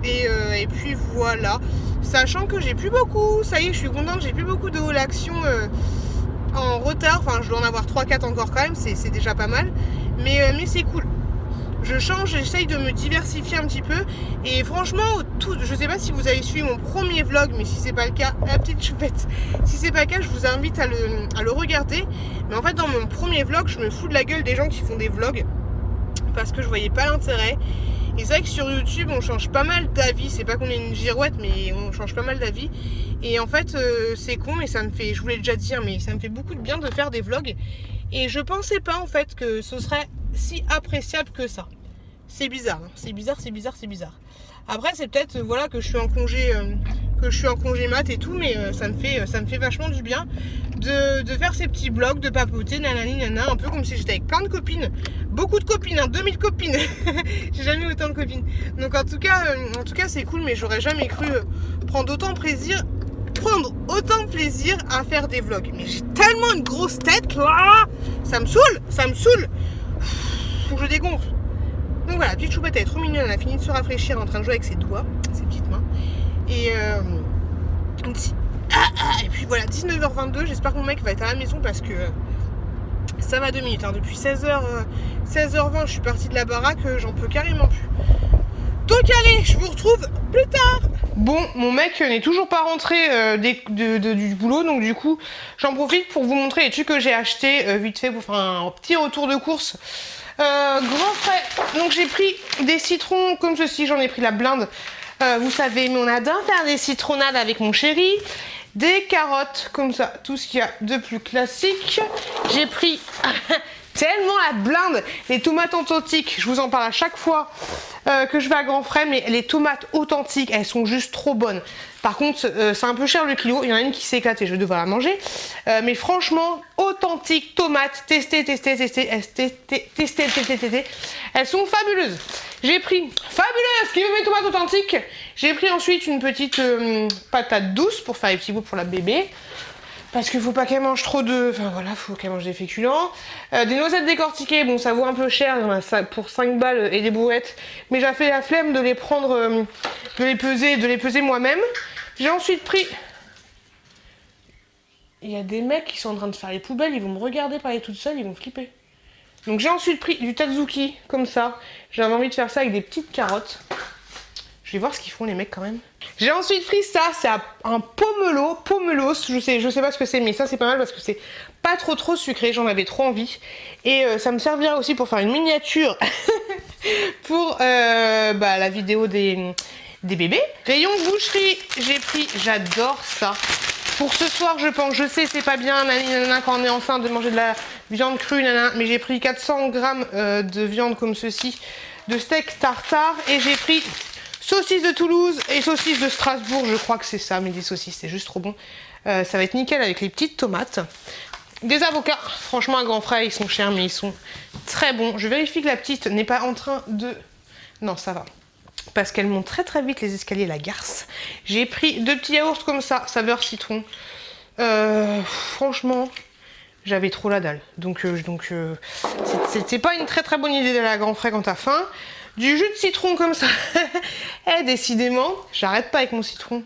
Et puis voilà. Sachant que j'ai plus beaucoup, ça y est je suis contente, j'ai plus beaucoup de haul action en retard. Enfin je dois en avoir 3-4 encore quand même, c'est déjà pas mal. Mais c'est cool. Je change, j'essaye de me diversifier un petit peu. Et franchement, je sais pas si vous avez suivi mon premier vlog, mais si c'est pas le cas, la petite choupette, si c'est pas le cas, je vous invite à le regarder. Mais en fait, dans mon premier vlog, je me fous de la gueule des gens qui font des vlogs parce que je voyais pas l'intérêt. Et c'est vrai que sur YouTube on change pas mal d'avis, c'est pas qu'on est une girouette mais on change pas mal d'avis. Et en fait c'est con mais ça me fait, je voulais déjà dire, mais ça me fait beaucoup de bien de faire des vlogs. Et je pensais pas en fait que ce serait si appréciable que ça. C'est bizarre, hein. C'est bizarre. Après c'est peut-être voilà que je suis en congé mat et tout, mais ça me fait vachement du bien de faire ces petits vlogs, de papoter, nanani nana, un peu comme si j'étais avec plein de copines, beaucoup de copines, hein, 2000 copines. J'ai jamais eu autant de copines. Donc en tout cas c'est cool, mais j'aurais jamais cru prendre autant plaisir à faire des vlogs. Mais j'ai tellement une grosse tête là, ça me saoule. Faut que je dégonfle. Donc voilà, petite choupette, elle est trop mignonne, elle a fini de se rafraîchir en train de jouer avec ses doigts, ses petites mains. Et et puis voilà, 19h22, j'espère que mon mec va être à la maison parce que ça va 2 minutes, hein. Depuis 16h20 je suis partie de la baraque, j'en peux carrément plus. Donc allez, je vous retrouve plus tard. Bon, mon mec n'est toujours pas rentré du boulot, donc du coup j'en profite pour vous montrer les trucs que j'ai achetés vite fait pour faire un petit retour de course. Grand frais, donc j'ai pris des citrons comme ceci, j'en ai pris la blinde, vous savez, mais on adore faire des citronnades avec mon chéri. Des carottes comme ça, tout ce qu'il y a de plus classique. J'ai pris tellement la blinde, les tomates authentiques, je vous en parle à chaque fois que je vais à Grand Frais, mais les tomates authentiques, elles sont juste trop bonnes. Par contre, c'est un peu cher le kilo, il y en a une qui s'est éclatée, je vais devoir la manger. Mais franchement, authentique, tomates, testées, elles sont fabuleuses. J'ai pris, fabuleuse, qui veut mes tomates authentiques. J'ai pris ensuite une petite patate douce pour faire les petits bouts pour la bébé. Parce qu'il faut pas qu'elle mange trop de... Enfin voilà, faut qu'elle mange des féculents. Des noisettes décortiquées, bon ça vaut un peu cher, il y en a pour 5 balles et des brouettes. Mais j'ai fait la flemme de les prendre, de les peser moi-même. J'ai ensuite pris... Il y a des mecs qui sont en train de faire les poubelles, ils vont me regarder parler toute seule, ils vont flipper. Donc j'ai ensuite pris du tatsuki, comme ça. J'avais envie de faire ça avec des petites carottes. Je vais voir ce qu'ils font les mecs quand même. J'ai ensuite pris ça, c'est un pomelos, je sais pas ce que c'est, mais ça c'est pas mal parce que c'est pas trop sucré, j'en avais trop envie. Et ça me servira aussi pour faire une miniature pour la vidéo des bébés. Rayon boucherie, j'ai pris, j'adore ça. Pour ce soir, je pense, je sais c'est pas bien nanana, quand on est enceinte de manger de la viande crue, nanana, mais j'ai pris 400 grammes de viande comme ceci, de steak tartare, et j'ai pris saucisses de Toulouse et saucisses de Strasbourg, je crois que c'est ça, mais des saucisses, c'est juste trop bon. Ça va être nickel avec les petites tomates. Des avocats, franchement à Grand Frais, ils sont chers, mais ils sont très bons. Je vérifie que la petite n'est pas en train de... Non, ça va. Parce qu'elle monte très vite les escaliers, la garce. J'ai pris 2 petits yaourts comme ça, saveur citron. Franchement, j'avais trop la dalle. Donc c'était pas une très bonne idée d'aller à Grand Frais quand t'as faim. Du jus de citron comme ça. Décidément, j'arrête pas avec mon citron.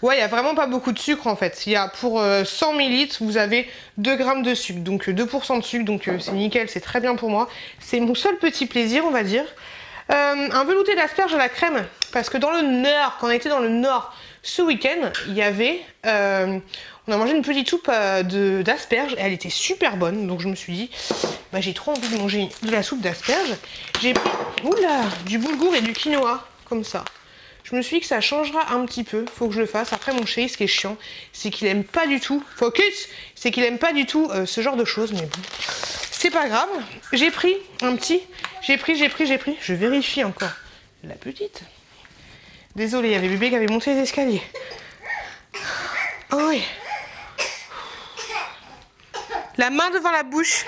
Ouais, il n'y a vraiment pas beaucoup de sucre en fait. Il y a pour 100 ml, vous avez 2 grammes de sucre. Donc 2% de sucre, donc c'est nickel, c'est très bien pour moi. C'est mon seul petit plaisir, on va dire. Un velouté d'asperges à la crème, parce que dans le Nord, quand on était dans le Nord ce week-end, il y avait, on a mangé une petite soupe d'asperges et elle était super bonne, donc je me suis dit, j'ai trop envie de manger de la soupe d'asperges. J'ai pris, du boulgour et du quinoa, comme ça. Je me suis dit que ça changera un petit peu, faut que je le fasse. Après mon chéri, ce qui est chiant, c'est qu'il aime pas du tout, focus, c'est qu'il aime pas du tout ce genre de choses, mais bon. C'est pas grave, j'ai pris un petit, j'ai pris, je vérifie encore, la petite. Désolée, il y avait bébé qui avait monté les escaliers. Oh oui. La main devant la bouche.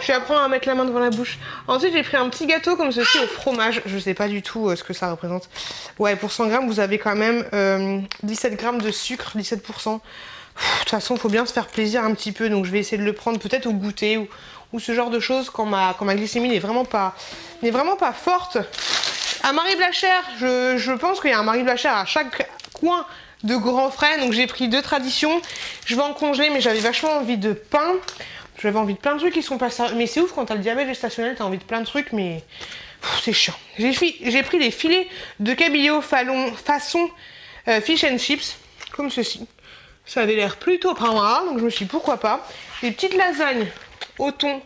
Je vais apprendre à mettre la main devant la bouche. Ensuite, j'ai pris un petit gâteau comme ceci au fromage. Je sais pas du tout ce que ça représente. Ouais, pour 100 grammes, vous avez quand même 17 grammes de sucre, 17%. De toute façon, il faut bien se faire plaisir un petit peu, donc je vais essayer de le prendre peut-être au goûter ou ce genre de choses quand ma glycémie n'est vraiment pas forte. À Marie Blachère, je pense qu'il y a un Marie Blachère à chaque coin de Grand Frais, donc j'ai pris 2 traditions. Je vais en congeler, mais j'avais vachement envie de pain. J'avais envie de plein de trucs qui sont pas ça. Mais c'est ouf quand t'as le diabète gestationnel, t'as envie de plein de trucs, mais c'est chiant. J'ai pris des filets de cabillaud façon fish and chips, comme ceci. Ça avait l'air plutôt pas mal, donc je me suis dit pourquoi pas. Des petites lasagnes au thon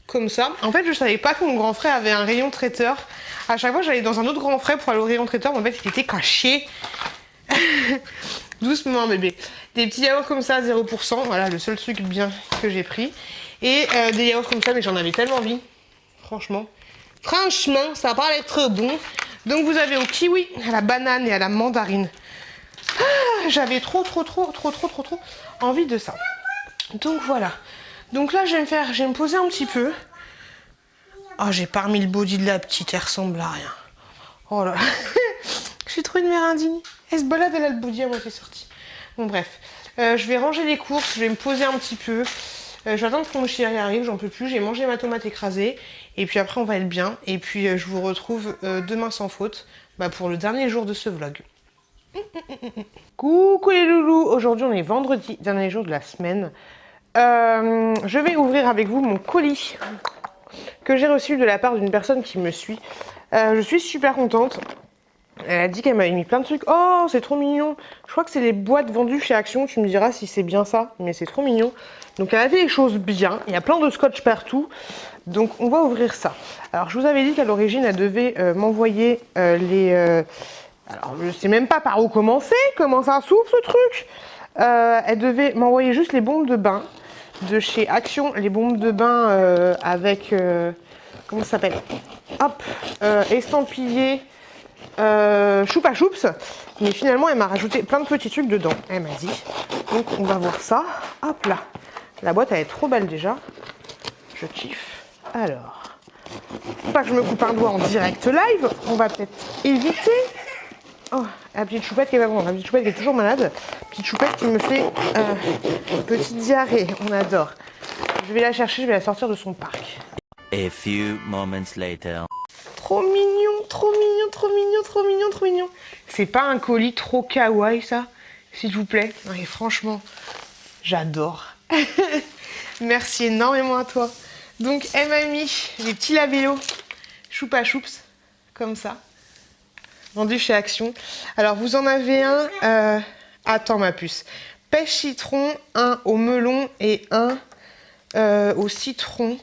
comme ça. En fait, je savais pas que mon grand frère avait un rayon traiteur. À chaque fois, j'allais dans un autre grand frère pour aller au rayon traiteur, mais en fait, il était caché. Doucement, bébé. Des petits yaourts comme ça, 0%. Voilà, le seul truc bien que j'ai pris. Et des yaourts comme ça, mais j'en avais tellement envie. Franchement, ça va pas être bon. Donc, vous avez au kiwi, à la banane et à la mandarine. Ah, j'avais trop envie de ça. Donc, voilà. Donc là, je vais me poser un petit peu. Oh, j'ai pas remis le body de la petite, elle ressemble à rien. Oh là là. Je suis trop une mère indigne. Elle se balade, elle a le body à moitié sorti. Bon, bref. Je vais ranger les courses, je vais me poser un petit peu. Je vais attendre que mon chéri arrive, j'en peux plus. J'ai mangé ma tomate écrasée. Et puis après, on va être bien. Et puis, je vous retrouve demain sans faute pour le dernier jour de ce vlog. Coucou les loulous. Aujourd'hui, on est vendredi, dernier jour de la semaine. Je vais ouvrir avec vous mon colis que j'ai reçu de la part d'une personne qui me suit. Je suis super contente. Elle a dit qu'elle m'avait mis plein de trucs. Oh, c'est trop mignon. Je crois que c'est les boîtes vendues chez Action. Tu me diras si c'est bien ça, mais c'est trop mignon. Donc elle a fait les choses bien. Il y a plein de scotch partout. Donc on va ouvrir ça. Alors je vous avais dit qu'à l'origine, elle devait m'envoyer les... Alors je sais même pas par où commencer. Comment ça s'ouvre ce truc. Elle devait m'envoyer juste les bombes de bain de chez Action. Les bombes de bain avec... comment ça s'appelle? Hop, estampillé... choupa choups, mais finalement elle m'a rajouté plein de petits trucs dedans, elle m'a dit. Donc on va voir ça. Hop là, la boîte elle est trop belle déjà, je kiffe. Alors, faut pas que je me coupe un doigt en direct live, on va peut-être éviter. Oh, la petite choupette qui est pas bonne, la petite choupette qui est toujours malade, petite choupette qui me fait petite diarrhée, on adore. Je vais la chercher, je vais la sortir de son parc. A few moments later. Trop mignon, trop mignon, trop mignon, trop mignon, trop mignon. C'est pas un colis trop kawaii ça, s'il vous plaît? Non, et franchement, j'adore. Merci énormément à toi. Donc elle m'a mis les petits labellos choupa choups, comme ça, vendus chez Action. Alors vous en avez un, attends ma puce, pêche citron, un au melon et un au citron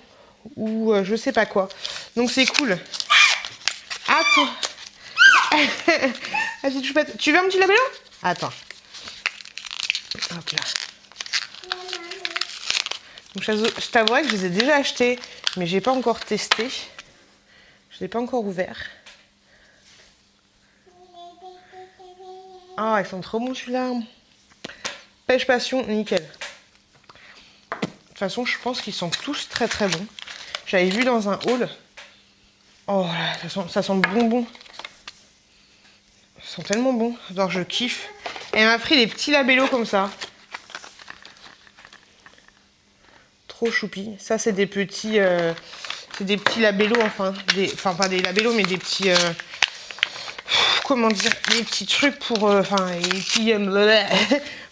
ou je sais pas quoi. Donc c'est cool. Attends. Vas-y, choupette. Tu veux un petit labello? Attends. Hop là. Donc, je t'avouerai que je les ai déjà achetés, mais j'ai pas encore testé. Je l'ai pas encore ouvert. Ah, ils sont trop bons celui-là. Pêche passion, nickel. De toute façon, je pense qu'ils sont tous très très bons. J'avais vu dans un haul. Oh là, ça sent bonbon. Ils sont tellement bons. Alors je kiffe. Elle m'a pris des petits labellos comme ça. Trop choupi. Ça c'est des petits labellos, enfin pas des labellos mais des petits comment dire, des petits trucs pour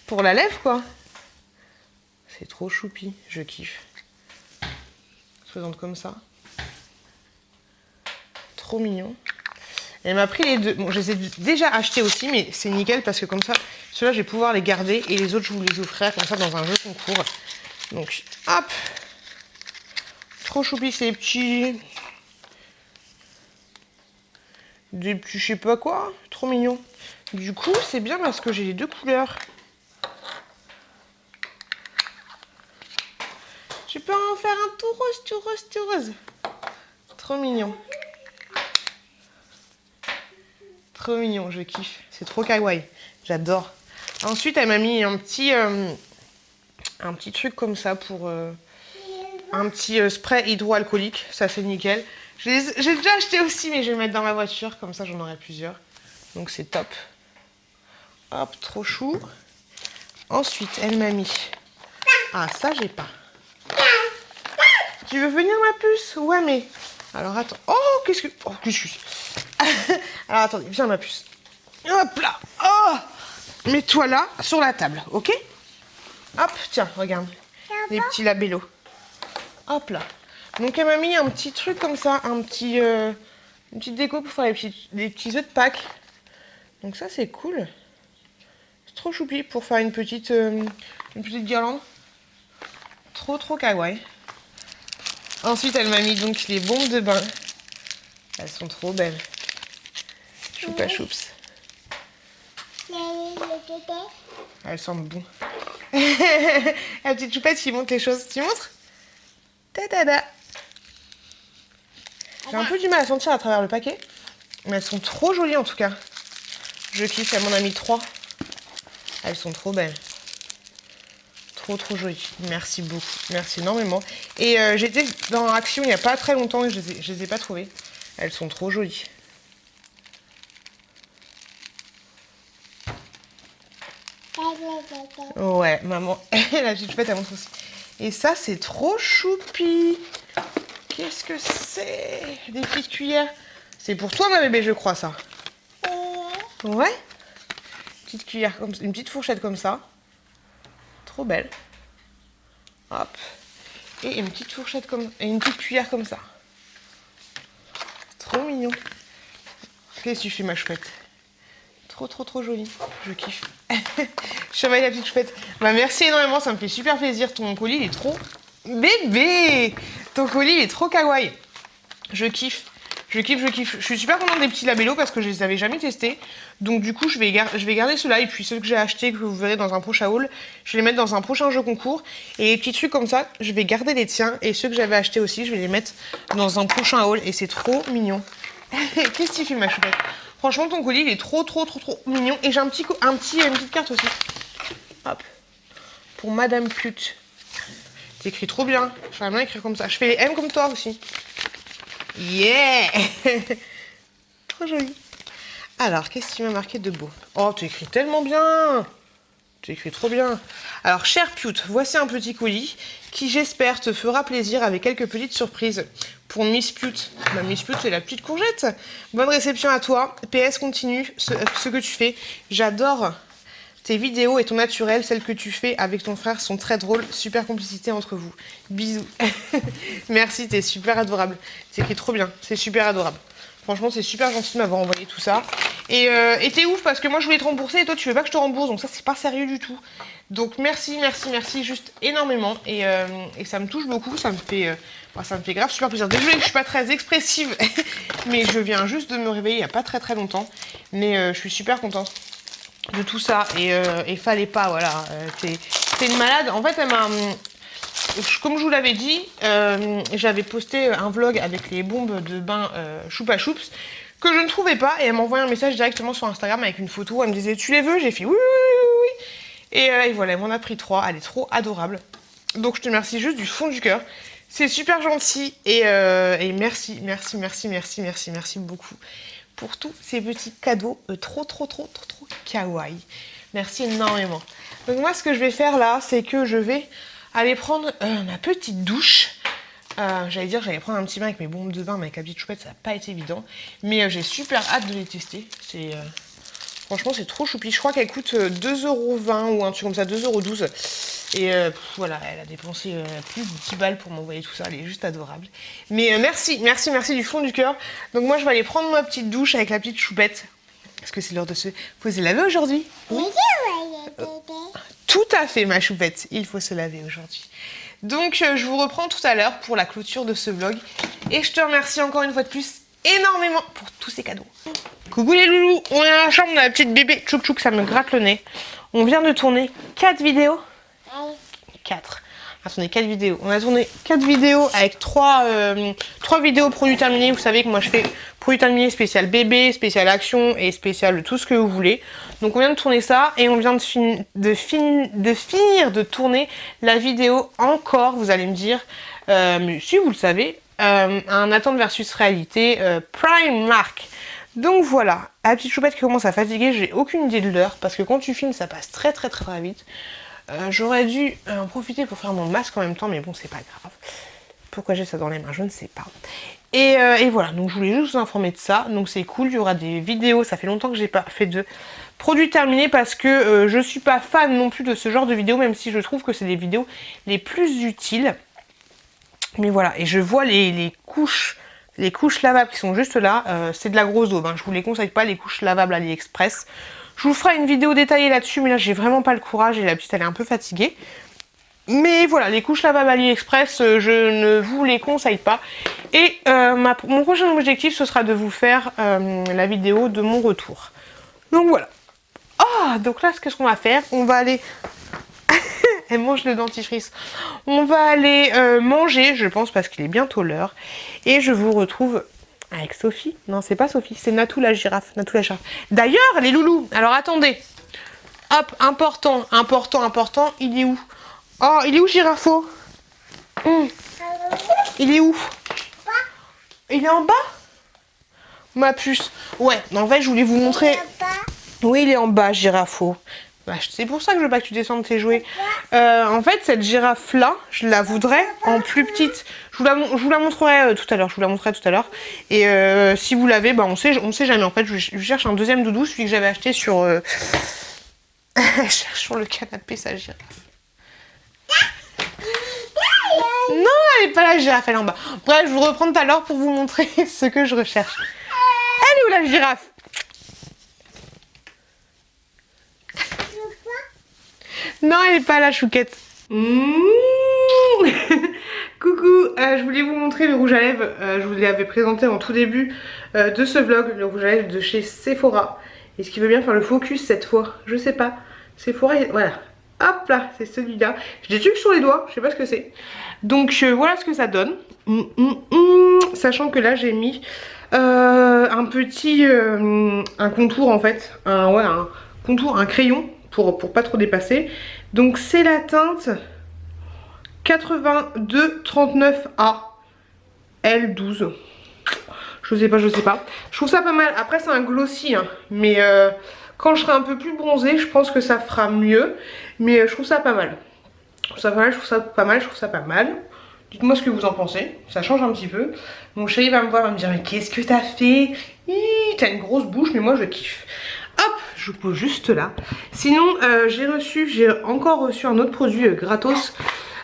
pour la lèvre quoi. C'est trop choupi, je kiffe. Se présente comme ça. Trop mignon. Elle m'a pris les deux. Bon, je les ai déjà achetés aussi, mais c'est nickel parce que comme ça, ceux-là, je vais pouvoir les garder et les autres, je vous les offrirai comme ça dans un jeu concours. Donc, hop. Trop choupi, ces petits... Des petits, je sais pas quoi. Trop mignon. Du coup, c'est bien parce que j'ai les deux couleurs. Je peux en faire un tout rose, tout rose, tout rose. Trop mignon. Trop mignon, je kiffe. C'est trop kawaii. J'adore. Ensuite, elle m'a mis un petit truc comme ça pour... un petit spray hydroalcoolique. Ça, c'est nickel. J'ai déjà acheté aussi, mais je vais le mettre dans ma voiture. Comme ça, j'en aurai plusieurs. Donc, c'est top. Hop, trop chou. Ensuite, elle m'a mis... Ah, ça, j'ai pas. Tu veux venir, ma puce? Ouais, mais... Alors, attends. Oh, qu'est-ce que... Oh, qu'est-ce que... Alors, attendez. Viens, ma puce. Hop là. Oh, mets-toi là, sur la table, ok? Hop, tiens, regarde. Les petits labellos. Hop là. Donc, elle m'a mis un petit truc comme ça. Une petite déco pour faire les petits œufs de Pâques. Donc, ça, c'est cool. C'est trop choupi pour faire une petite guirlande. Trop kawaii. Ensuite, elle m'a mis donc les bombes de bain. Elles sont trop belles. Choupa choups. Elles sentent bon. La petite choupette qui montre les choses. Tu montres? Ta-da-da. J'ai un peu du mal à sentir à travers le paquet. Mais elles sont trop jolies en tout cas. Je kiffe, elle m'en a mis 3. Elles sont trop belles. Trop jolies. Merci beaucoup. Merci énormément. Et j'étais dans Action il n'y a pas très longtemps et je les ai pas trouvées. Elles sont trop jolies. Ouais, maman, la petite choupette, elle montre aussi. Et ça, c'est trop choupi. Qu'est-ce que c'est? Des petites cuillères. C'est pour toi, ma bébé, je crois, ça. Ouais. Petite cuillère, comme une petite fourchette comme ça. Trop belle. Hop. Et une petite fourchette comme... Et une petite cuillère comme ça. Trop mignon. Qu'est-ce que tu fais, ma chouette? Trop jolie. Je kiffe. Je surveille la petite chouette. Bah merci énormément, ça me fait super plaisir. Ton colis, il est trop bébé. Ton colis, il est trop kawaii. Je kiffe. Je suis super contente des petits labellos parce que je les avais jamais testés. Donc du coup, je vais garder ceux-là. Et puis ceux que j'ai achetés, que vous verrez dans un prochain haul, je vais les mettre dans un prochain jeu concours. Et les petits trucs comme ça, je vais garder les tiens. Et ceux que j'avais achetés aussi, je vais les mettre dans un prochain haul. Et c'est trop mignon. Qu'est-ce que tu fais, ma choupette? Franchement, ton colis, il est trop mignon. Et j'ai une petite carte aussi. Hop. Pour Madame Pute. T'écris trop bien. J'aimerais bien écrire comme ça. Je fais les M comme toi aussi. Yeah. Trop joli. Alors, qu'est-ce qui m'a marqué de beau? Oh, tu écris tellement bien. Tu écris trop bien. Alors, cher Pute, voici un petit colis qui, j'espère, te fera plaisir avec quelques petites surprises. Pour Miss Pute. Bah, Miss Pute, c'est la petite courgette. Bonne réception à toi. PS, continue ce que tu fais. J'adore tes vidéos et ton naturel. Celles que tu fais avec ton frère sont très drôles. Super complicité entre vous. Bisous. Merci, t'es super adorable. T'écris trop bien. C'est super adorable. Franchement, c'est super gentil de m'avoir envoyé tout ça. Et t'es ouf parce que moi, je voulais te rembourser et toi, tu veux pas que je te rembourse. Donc ça, c'est pas sérieux du tout. Donc merci, juste énormément. Et ça me touche beaucoup. Ça me fait grave super plaisir. Désolée que je suis pas très expressive. Mais je viens juste de me réveiller il y a pas très longtemps. Mais je suis super contente de tout ça. Et fallait pas, voilà. T'es une malade. En fait, elle m'a... Comme je vous l'avais dit, j'avais posté un vlog avec les bombes de bain Choupa Choups que je ne trouvais pas et elle m'a envoyé un message directement sur Instagram avec une photo. Elle me disait tu les veux? J'ai fait oui. Et voilà, elle m'en a pris 3. Elle est trop adorable. Donc je te remercie juste du fond du cœur. C'est super gentil et merci beaucoup pour tous ces petits cadeaux trop kawaii. Merci énormément. Donc moi ce que je vais faire là, c'est que je vais aller prendre ma petite douche. J'allais prendre un petit bain avec mes bombes de bain, mais avec la petite choupette, ça n'a pas été évident. Mais j'ai super hâte de les tester. Franchement, c'est trop choupi. Je crois qu'elle coûte 2,20€ ou un truc comme ça, 2,12€. Et voilà, elle a dépensé plus de 10 balles pour m'envoyer tout ça. Elle est juste adorable. Mais merci du fond du cœur. Donc moi, je vais aller prendre ma petite douche avec la petite choupette. Est-ce que c'est l'heure de se poser laver aujourd'hui? Oui. Tout à fait, ma choupette. Il faut se laver aujourd'hui. Donc, je vous reprends tout à l'heure pour la clôture de ce vlog. Et je te remercie encore une fois de plus énormément pour tous ces cadeaux. Coucou les loulous, on est dans la chambre de la petite bébé. Tchouk tchouk, ça me gratte le nez. On vient de tourner 4 vidéos. 4. Attendez, 4 vidéos. On a tourné 4 vidéos avec 3 vidéos produits terminés. Vous savez que moi je fais produits terminés spécial bébé, spécial action et spécial tout ce que vous voulez. Donc on vient de tourner ça et on vient de finir de tourner la vidéo encore, vous allez me dire, mais si vous le savez, un attente versus réalité Primark. Donc voilà, la petite choupette qui commence à fatiguer, j'ai aucune idée de l'heure parce que quand tu filmes ça passe très vite. J'aurais dû en profiter pour faire mon masque en même temps, mais bon, c'est pas grave. Pourquoi j'ai ça dans les mains, je ne sais pas. Et voilà, donc je voulais juste vous informer de ça. Donc c'est cool, il y aura des vidéos. Ça fait longtemps que j'ai pas fait de produits terminés parce que je suis pas fan non plus de ce genre de vidéos, même si je trouve que c'est les vidéos les plus utiles. Mais voilà, et je vois les couches lavables qui sont juste là. C'est de la grosse daube, hein. Je vous les conseille pas, les couches lavables AliExpress. Je vous ferai une vidéo détaillée là-dessus, mais là j'ai vraiment pas le courage et la petite elle est un peu fatiguée. Mais voilà, les couches lavabo AliExpress, je ne vous les conseille pas. Et mon prochain objectif, ce sera de vous faire la vidéo de mon retour. Donc voilà. Oh, donc là, qu'est-ce qu'on va faire? On va aller... Elle mange le dentifrice. On va aller manger, je pense, parce qu'il est bientôt l'heure. Et je vous retrouve avec Sophie. Non, c'est pas Sophie, c'est Natou la girafe. Natou la girafe. D'ailleurs, les loulous, alors attendez. Hop, important. Il est où? Oh, il est où, Girafo? Il est où? Il est en bas? Ma puce. Ouais, en fait, je voulais vous montrer... Oui, il est en bas, Girafo. Bah, c'est pour ça que je veux pas que tu descendes tes jouets. En fait, cette girafe-là, je la voudrais en plus petite. Je vous la montrerai tout à l'heure. Et si vous l'avez, bah, on sait jamais. En fait, je cherche un deuxième doudou, celui que j'avais acheté sur... Je cherche sur le canapé sa girafe. Non, elle est pas la girafe, elle est en bas. Bref, je vous reprends tout à l'heure pour vous montrer ce que je recherche. Elle est où la girafe? Non, elle est pas là, Chouquette. Coucou, je voulais vous montrer le rouge à lèvres. Je vous l'avais présenté en tout début de ce vlog, le rouge à lèvres de chez Sephora. Est-ce qu'il veut bien faire le focus cette fois? Je sais pas. Sephora, voilà. Hop là, c'est celui-là. J'ai des trucs sur les doigts, je sais pas ce que c'est. Donc voilà ce que ça donne. Sachant que là j'ai mis un petit un contour en fait. Un contour, un crayon pour pas trop dépasser. Donc c'est la teinte 8239A L12. Je sais pas. Je trouve ça pas mal. Après c'est un glossy hein, mais quand je serai un peu plus bronzée, je pense que ça fera mieux. Mais je trouve ça pas mal. Je trouve ça pas mal. Dites-moi ce que vous en pensez. Ça change un petit peu. Mon chéri va me voir, va me dire mais qu'est-ce que t'as fait? T'as une grosse bouche, mais moi je kiffe. Hop, je vous pose juste là. Sinon, j'ai encore reçu un autre produit gratos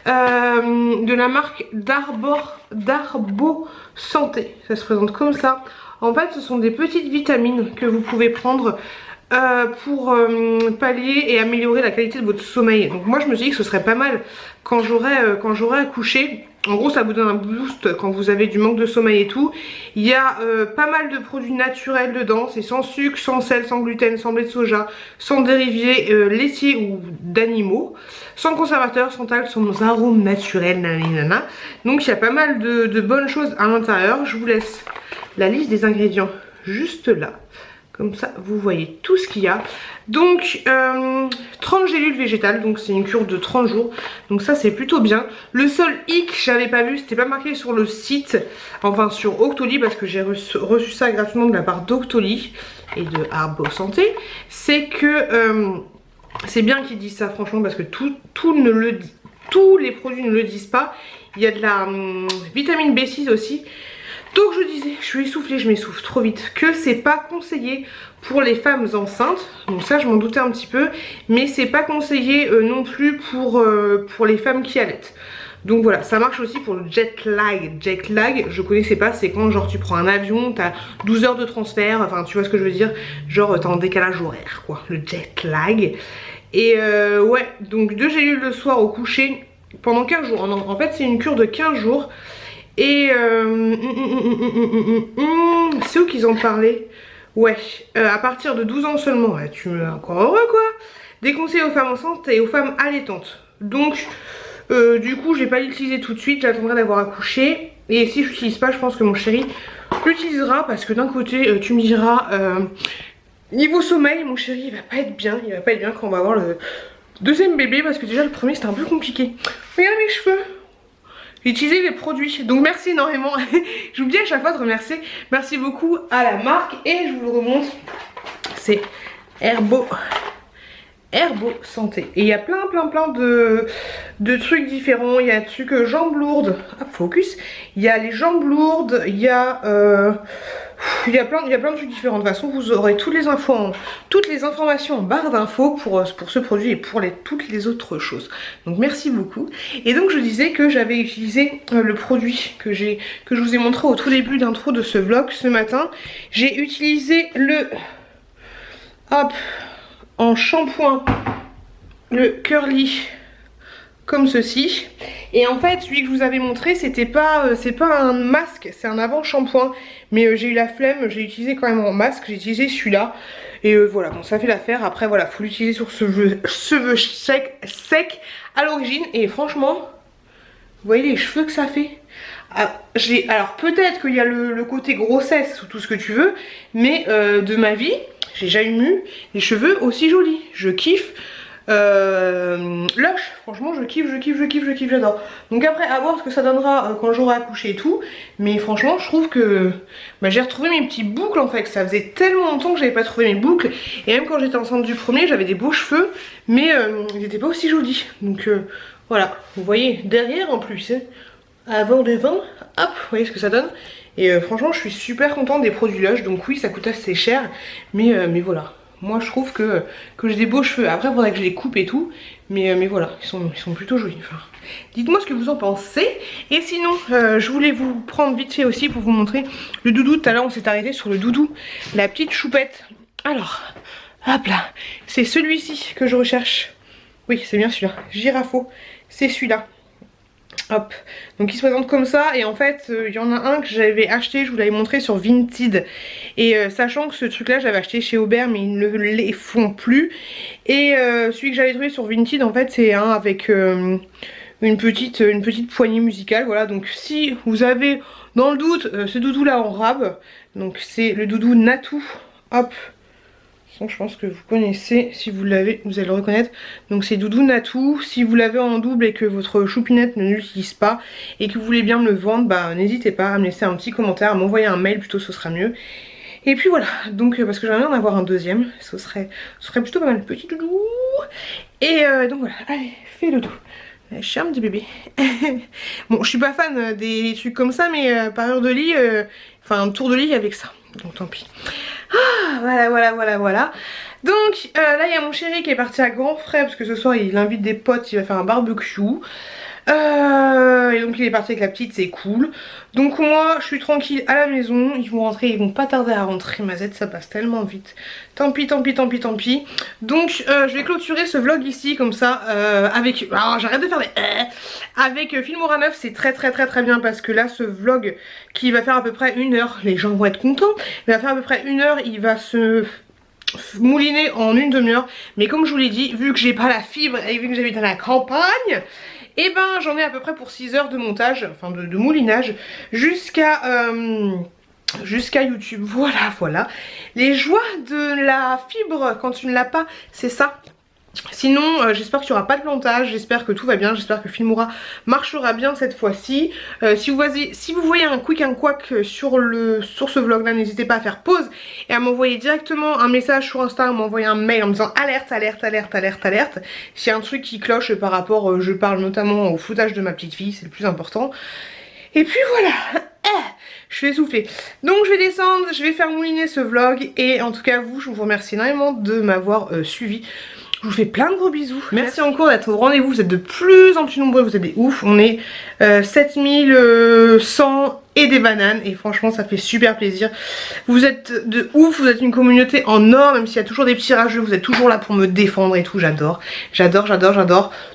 de la marque Darbo Santé. Ça se présente comme ça. En fait, ce sont des petites vitamines que vous pouvez prendre pour pallier et améliorer la qualité de votre sommeil. Donc moi je me suis dit que ce serait pas mal quand j'aurai accouché. En gros ça vous donne un boost quand vous avez du manque de sommeil et tout. Il y a pas mal de produits naturels dedans. C'est sans sucre, sans sel, sans gluten, sans blé de soja, sans dérivés laitiers ou d'animaux, sans conservateur, sans talc, sans arômes naturels, nanana. Donc il y a pas mal de bonnes choses à l'intérieur. Je vous laisse la liste des ingrédients juste là. Comme ça, vous voyez tout ce qu'il y a. Donc, 30 gélules végétales. Donc, c'est une cure de 30 jours. Donc, ça, c'est plutôt bien. Le seul hic, j'avais pas vu, c'était pas marqué sur le site. Enfin, sur Octoly, parce que j'ai reçu ça gratuitement de la part d'Octoly et de Darbo Santé. C'est que, c'est bien qu'ils disent ça, franchement, parce que tous les produits ne le disent pas. Il y a de la vitamine B6 aussi. Donc je disais, je suis essoufflée, je m'essouffle trop vite, que c'est pas conseillé pour les femmes enceintes. Donc ça je m'en doutais un petit peu, mais c'est pas conseillé non plus pour les femmes qui allaitent. Donc voilà, ça marche aussi pour le jet lag. Jet lag, je connaissais pas, c'est quand genre tu prends un avion, t'as 12 heures de transfert, enfin tu vois ce que je veux dire, genre t'es en décalage horaire quoi, le jet lag. Et ouais, donc 2 gélules le soir au coucher pendant 15 jours. En fait c'est une cure de 15 jours. Et c'est où qu'ils en parlaient? Ouais, à partir de 12 ans seulement. Ouais, tu me encore heureux quoi. Déconseillé aux femmes enceintes et aux femmes allaitantes. Donc du coup j'ai pas l'utiliser tout de suite, j'attendrai d'avoir accouché. Et si je l'utilise pas, je pense que mon chéri l'utilisera. Parce que d'un côté tu me diras niveau sommeil, mon chéri il va pas être bien. Il va pas être bien quand on va avoir le deuxième bébé. Parce que déjà le premier c'était un peu compliqué. Regarde mes cheveux, utiliser les produits. Donc merci énormément. J'oublie à chaque fois de remercier. Merci beaucoup à la marque. Et je vous le remonte. C'est Darbo Santé. Et il y a plein de trucs différents. Il y a le truc jambes lourdes. Hop, focus. Il y a les jambes lourdes. Il y a plein de trucs différents. De toute façon, vous aurez toutes les informations en barre d'infos pour ce produit et pour toutes les autres choses. Donc merci beaucoup. Et donc je disais que j'avais utilisé le produit que je vous ai montré au tout début d'intro de ce vlog ce matin. J'ai utilisé en shampoing le Curly comme ceci. Et en fait celui que je vous avais montré c'était pas c'est pas un masque, c'est un avant shampoing, mais j'ai eu la flemme, j'ai utilisé quand même en masque, j'ai utilisé celui-là. Et voilà, bon ça fait l'affaire. Après voilà, faut l'utiliser sur ce cheveux sec à l'origine. Et franchement, vous voyez les cheveux que ça fait. Alors peut-être qu'il y a le côté grossesse ou tout ce que tu veux, mais de ma vie, j'ai jamais eu des cheveux aussi jolis. Je kiffe. Lush, franchement je kiffe, j'adore. Donc après à voir ce que ça donnera quand j'aurai accouché et tout. Mais franchement je trouve que j'ai retrouvé mes petits boucles en fait. Ça faisait tellement longtemps que j'avais pas trouvé mes boucles. Et même quand j'étais enceinte du premier j'avais des beaux cheveux, mais ils n'étaient pas aussi jolis. Donc voilà, vous voyez derrière en plus avant devant, hop, vous voyez ce que ça donne. Et franchement je suis super contente des produits Lush. Donc oui ça coûte assez cher, mais voilà. Moi je trouve que j'ai des beaux cheveux. Après il faudrait que je les coupe et tout. Mais voilà, ils sont plutôt jolis. Enfin, dites-moi ce que vous en pensez. Et sinon je voulais vous prendre vite fait aussi pour vous montrer le doudou. Tout à l'heure on s'est arrêté sur le doudou, la petite choupette. Alors, hop là, c'est celui-ci que je recherche. Oui c'est bien celui-là, Girafo. C'est celui-là. Hop, donc il se présente comme ça. Et en fait il y en a un que j'avais acheté, je vous l'avais montré sur Vinted. Et sachant que ce truc là j'avais acheté chez Aubert, mais ils ne les font plus. Et celui que j'avais trouvé sur Vinted en fait c'est un avec une petite poignée musicale. Voilà, donc si vous avez dans le doute ce doudou là en rab, donc c'est le doudou Natou. Hop, je pense que vous connaissez, si vous l'avez, vous allez le reconnaître. Donc c'est doudou Natou. Si vous l'avez en double et que votre choupinette ne l'utilise pas et que vous voulez bien me le vendre, bah n'hésitez pas à me laisser un petit commentaire, à m'envoyer un mail plutôt, ce sera mieux. Et puis voilà, donc parce que j'aimerais bien en avoir un deuxième, ce serait plutôt pas mal, petit doudou. Et donc voilà, allez, fais le doudou. La charme du bébé. Bon, je suis pas fan des trucs comme ça, mais par heure de lit, enfin un tour de lit avec ça. Donc tant pis. Ah, voilà. Donc là il y a mon chéri qui est parti à Grand Frais parce que ce soir il invite des potes, il va faire un barbecue. Et donc il est parti avec la petite, c'est cool. Donc moi je suis tranquille à la maison. Ils vont rentrer, ils vont pas tarder à rentrer. Ma Z ça passe tellement vite. Tant pis. Donc je vais clôturer ce vlog ici comme ça avec... Alors j'arrête de faire des... Avec Filmora 9 c'est très bien. Parce que là ce vlog qui va faire à peu près 1 heure, les gens vont être contents. Il va faire à peu près 1 heure, il va se... mouliner en 1 demi-heure. Mais comme je vous l'ai dit, vu que j'ai pas la fibre et vu que j'habite à la campagne, et ben j'en ai à peu près pour 6 heures de montage, enfin de moulinage, jusqu'à YouTube. Voilà. Les joies de la fibre quand tu ne l'as pas, c'est ça. Sinon j'espère qu'il n'y aura pas de plantage, j'espère que tout va bien, j'espère que Filmora marchera bien cette fois-ci. Si vous voyez un quick and quack sur ce vlog là, n'hésitez pas à faire pause et à m'envoyer directement un message sur Insta, m'envoyer un mail en me disant alerte. S'il y a un truc qui cloche par rapport, je parle notamment au foutage de ma petite fille, c'est le plus important. Et puis voilà, je vais souffler. Donc je vais descendre, je vais faire mouliner ce vlog. Et en tout cas je vous remercie énormément de m'avoir suivi. Je vous fais plein de gros bisous. Merci encore d'être au rendez-vous. Vous êtes de plus en plus nombreux. Vous êtes des ouf. On est 7100 et des bananes. Et franchement ça fait super plaisir. Vous êtes de ouf. Vous êtes une communauté en or. Même s'il y a toujours des petits rageux, vous êtes toujours là pour me défendre et tout. J'adore.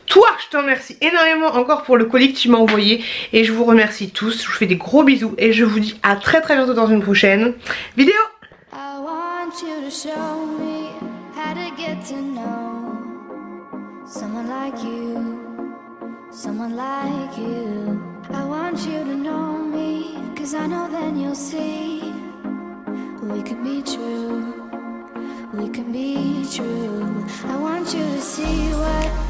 Toi je te remercie énormément encore pour le colis que tu m'as envoyé. Et je vous remercie tous. Je vous fais des gros bisous. Et je vous dis à très bientôt dans une prochaine vidéo. I want you to show me how to get to know someone like you, someone like you. I want you to know me, 'cause I know then you'll see we could be true, we could be true. I want you to see what